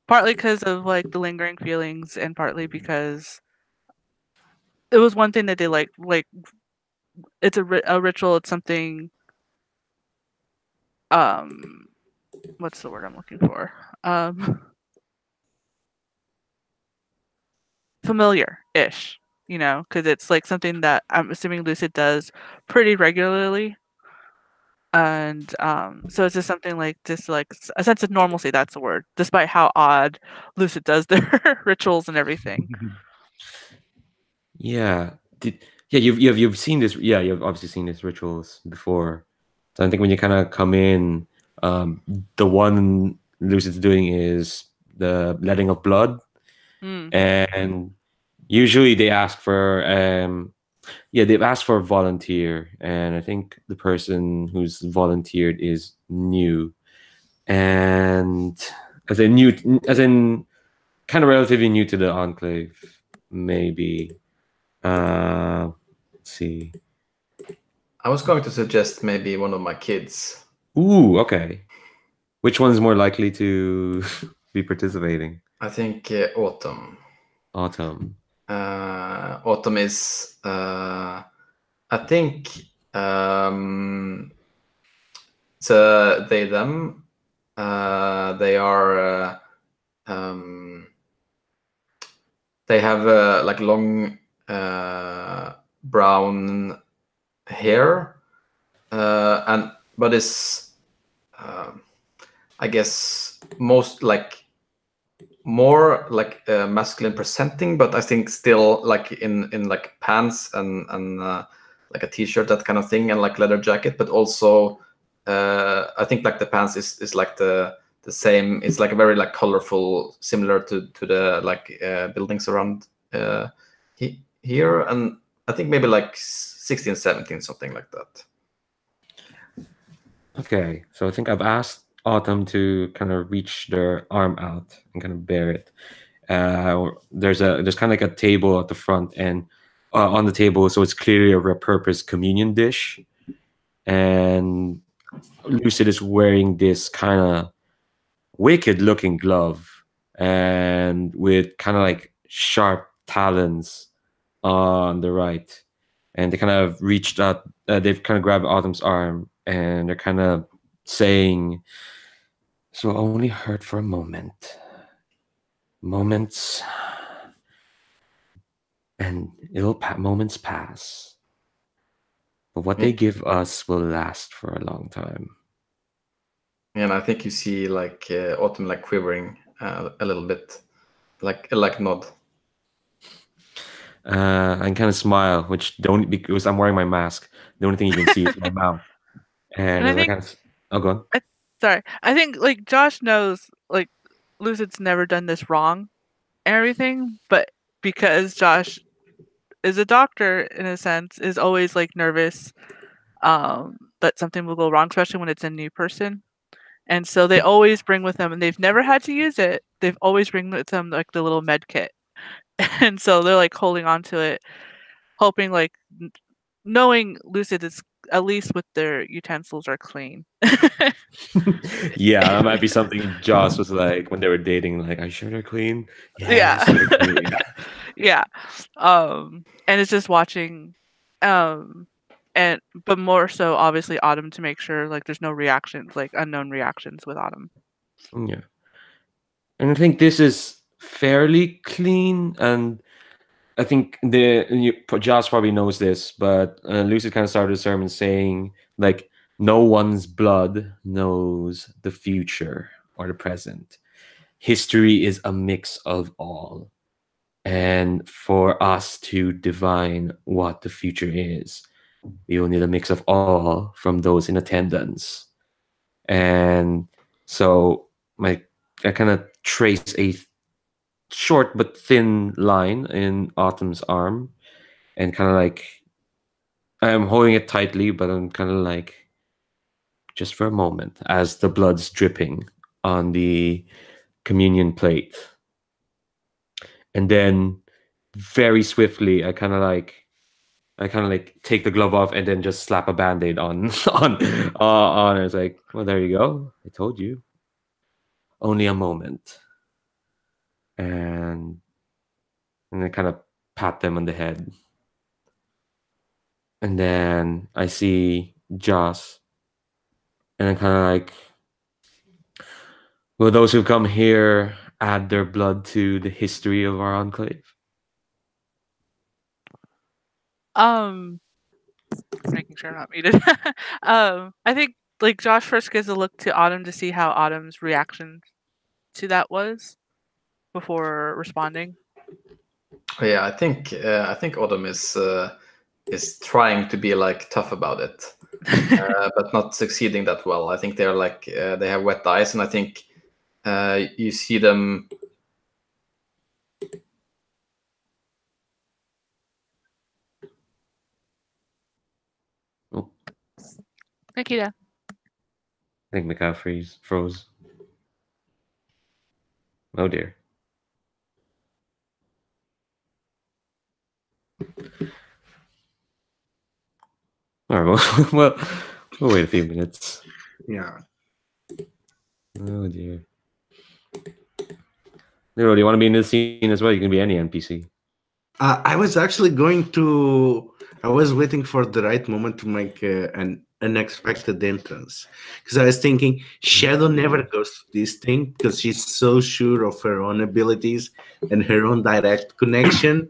because of like the lingering feelings and partly because it was one thing that they like it's a ritual, it's something what's the word I'm looking for? Familiar-ish, you know, because it's like something that I'm assuming Lucid does pretty regularly. And so it's just something like a sense of normalcy, that's the word, despite how odd Lucid does their rituals and everything. Yeah. You've seen this. Yeah, you've obviously seen these rituals before. So I think when you kind of come in, the one Lucid's doing is the letting of blood, and usually they ask for they've asked for a volunteer, and I think the person who's volunteered is new, and as in kind of relatively new to the enclave, maybe. Let's see. I was going to suggest maybe one of my kids. Ooh, okay. Which one's more likely to be participating? I think Autumn. Autumn. Autumn is, I think, it's they, them. They are, they have like long brown hair, but it's, I guess, more like masculine presenting, but I think still like in like pants and like a t-shirt, that kind of thing, and like leather jacket, but also I think like the pants is like the same. It's like a very like colorful, similar to the like buildings around here, and I think maybe like 16, 17, something like that. Okay, so I think I've asked Autumn to kind of reach their arm out and kind of bear it. There's kind of like a table at the front, and on the table, so it's clearly a repurposed communion dish, and Lucid is wearing this kind of wicked looking glove and with kind of like sharp talons on the right, and they kind of reached out, they've kind of grabbed Autumn's arm and they're kind of saying, "So only hurt for a moments and moments pass, but what they give us will last for a long time. And I think you see like Autumn like quivering a little bit, like nod. I kind of smile, which don't because I'm wearing my mask. The only thing you can see is my mouth. And And I as I think, kind of, oh, go on. sorry, I think like Josh knows like Lucid's never done this wrong and everything, but because Josh is a doctor in a sense, is always like nervous that something will go wrong, especially when it's a new person. And so they always bring with them, and they've never had to use it. They've always bring with them like the little med kit, and so they're like holding on to it, hoping like knowing Lucid is at least with their utensils are clean. Yeah, that might be something Joss was like when they were dating. Like, are you sure they're clean? Yeah. Yes, they're clean. Yeah. And it's just watching, and but more so obviously Autumn to make sure like there's no reactions, like unknown reactions with Autumn. Yeah, and I think this is fairly clean, and I think Joss probably knows this, but Lucy kind of started the sermon saying like, no one's blood knows the future or the present. History is a mix of all. And for us to divine what the future is, we will need a mix of all from those in attendance. And so I kind of trace a short but thin line in Autumn's arm, and kind of like I'm holding it tightly, but I'm kind of like just for a moment as the blood's dripping on the communion plate. And then very swiftly I kind of like take the glove off and then just slap a band-aid on on it. It's like, well, there you go. I told you. Only a moment. And I kind of pat them on the head. And then I see Joss. And I kind of like, will those who come here add their blood to the history of our enclave? Making sure I'm not muted. I think like Josh first gives a look to Autumn to see how Autumn's reaction to that was before responding. Yeah, I think Autumn is trying to be like tough about it, but not succeeding that well. I think they're like they have wet eyes, and I think you see them. Oh, Nikita. I think Mikhail froze. Oh dear. All right, well, we'll wait a few minutes. Yeah. Oh dear. Nero, do you want to be in this scene as well? You can be any NPC. I was actually going to. I was waiting for the right moment to make an unexpected entrance, because I was thinking Shadow never goes to this thing because she's so sure of her own abilities and her own direct connection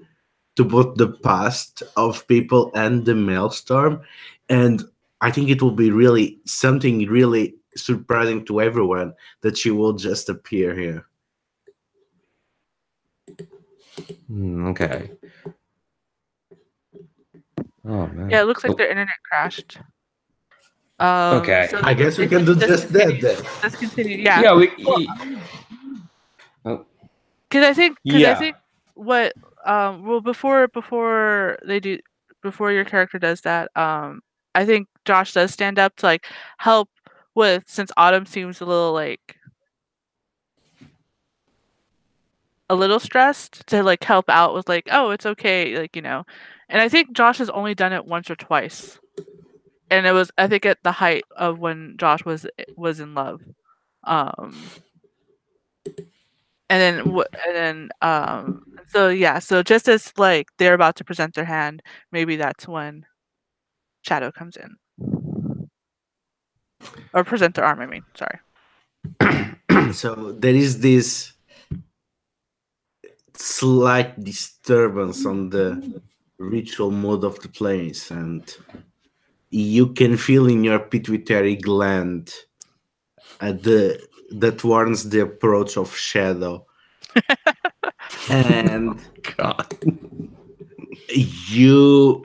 to both the past of people and the Maelstrom, and I think it will be really something really surprising to everyone that she will just appear here. Okay. Oh man. Yeah, it looks like Oh, their internet crashed. Okay. So I guess we it can do just that continues. then. Let's continue. Yeah. yeah. Because I think Yeah. what well before they do before your character does that, I think Josh does stand up to like help with, since Autumn seems a little like a little stressed, to like help out with like, oh, it's okay, like, you know. And I think Josh has only done it once or twice. And it was, I think, at the height of when Josh was in love. And then so yeah, so just as like they're about to present their hand, maybe that's when Shadow comes in. Or present their arm, I mean, sorry. So there is this slight disturbance on the ritual mode of the planes, and you can feel in your pituitary gland that warns the approach of shadow. And God. you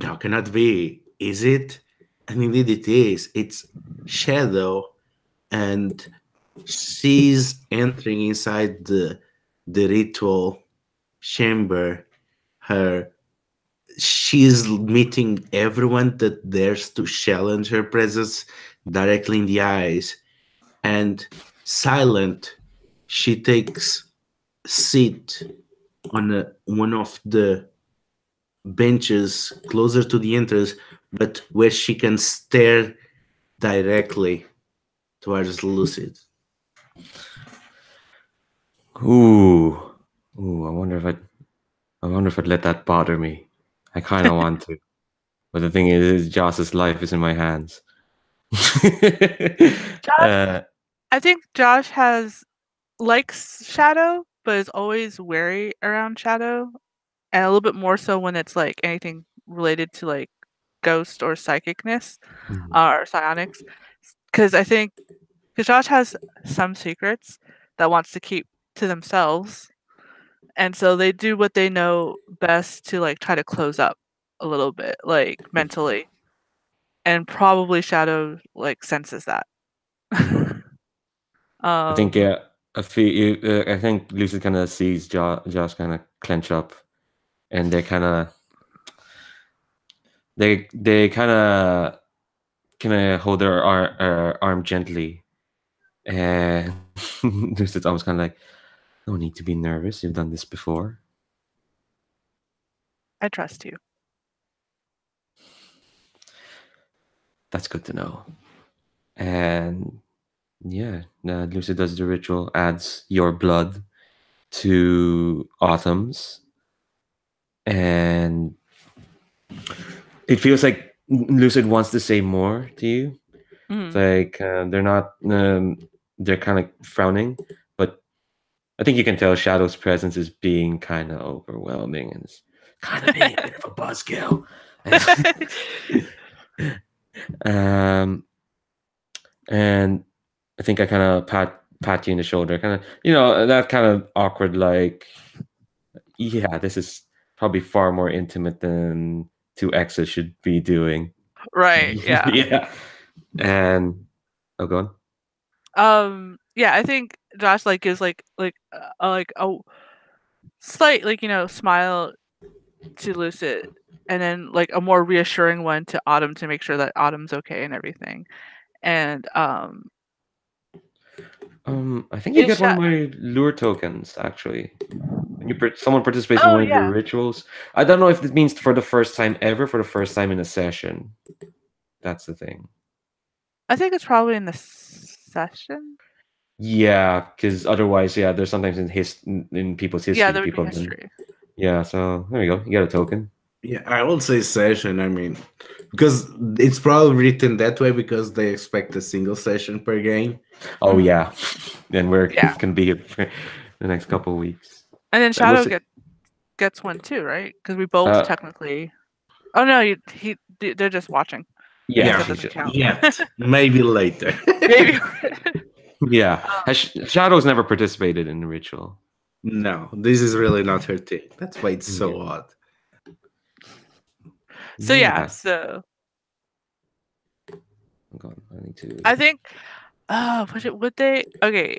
now cannot be, is it? And indeed it is. It's shadow, and she's entering inside the ritual chamber. Her She's meeting everyone that dares to challenge her presence directly in the eyes, and silent, she takes seat on one of the benches closer to the entrance, but where she can stare directly towards Lucid. Ooh. Ooh, I wonder if I'd let that bother me. I kinda want to. But the thing is Joss's life is in my hands. uh, I think Josh likes Shadow, but is always wary around Shadow, and a little bit more so when it's like anything related to like ghost or psychicness or psionics. Because Josh has some secrets that wants to keep to themselves, and so they do what they know best to like try to close up a little bit, like mentally, and probably Shadow like senses that. I think um, yeah, I think Lucid kind of sees Josh kind of clench up, and they kind of hold their arm gently, and Lucid's almost kind of like, no need to be nervous. You've done this before. I trust you. That's good to know. And yeah, Lucid does the ritual, adds your blood to Autumn's, and it feels like Lucid wants to say more to you. It's like they're not, they're kind of frowning, but I think you can tell Shadow's presence is being kind of overwhelming and it's kind of being a bit of a buzzkill. And I think I kind of pat you in the shoulder, kind of, that kind of awkward, like, yeah, this is probably far more intimate than two exes should be doing. Right, yeah. Yeah. And go on. Yeah, I think Josh like gives like a slight smile to Lucid, and then like a more reassuring one to Autumn to make sure that Autumn's okay and everything. And I think you is get one Sha- of my lure tokens actually. When someone participates in oh one of your yeah, rituals. I don't know if it means for the first time ever, for the first time in a session. That's the thing. I think it's probably in the session. Yeah, because otherwise, yeah, there's sometimes in people's history, Yeah, there would be people have been. history. Yeah, so there you go. You got a token. Yeah, I would say session. I mean, because it's probably written that way because they expect a single session per game. Oh yeah, and we're Yeah. gonna be here for the next couple of weeks. And then And we'll Shadow see. gets one too, right? Because we both technically. Oh no, they're just watching. I guess Yeah, that she's doesn't just, count. Yet, maybe later. Maybe. yeah. Shadow's never participated in the ritual. No, this is really not her thing. That's why it's so Yeah. odd. So yeah, so God, I need to. I think would they okay,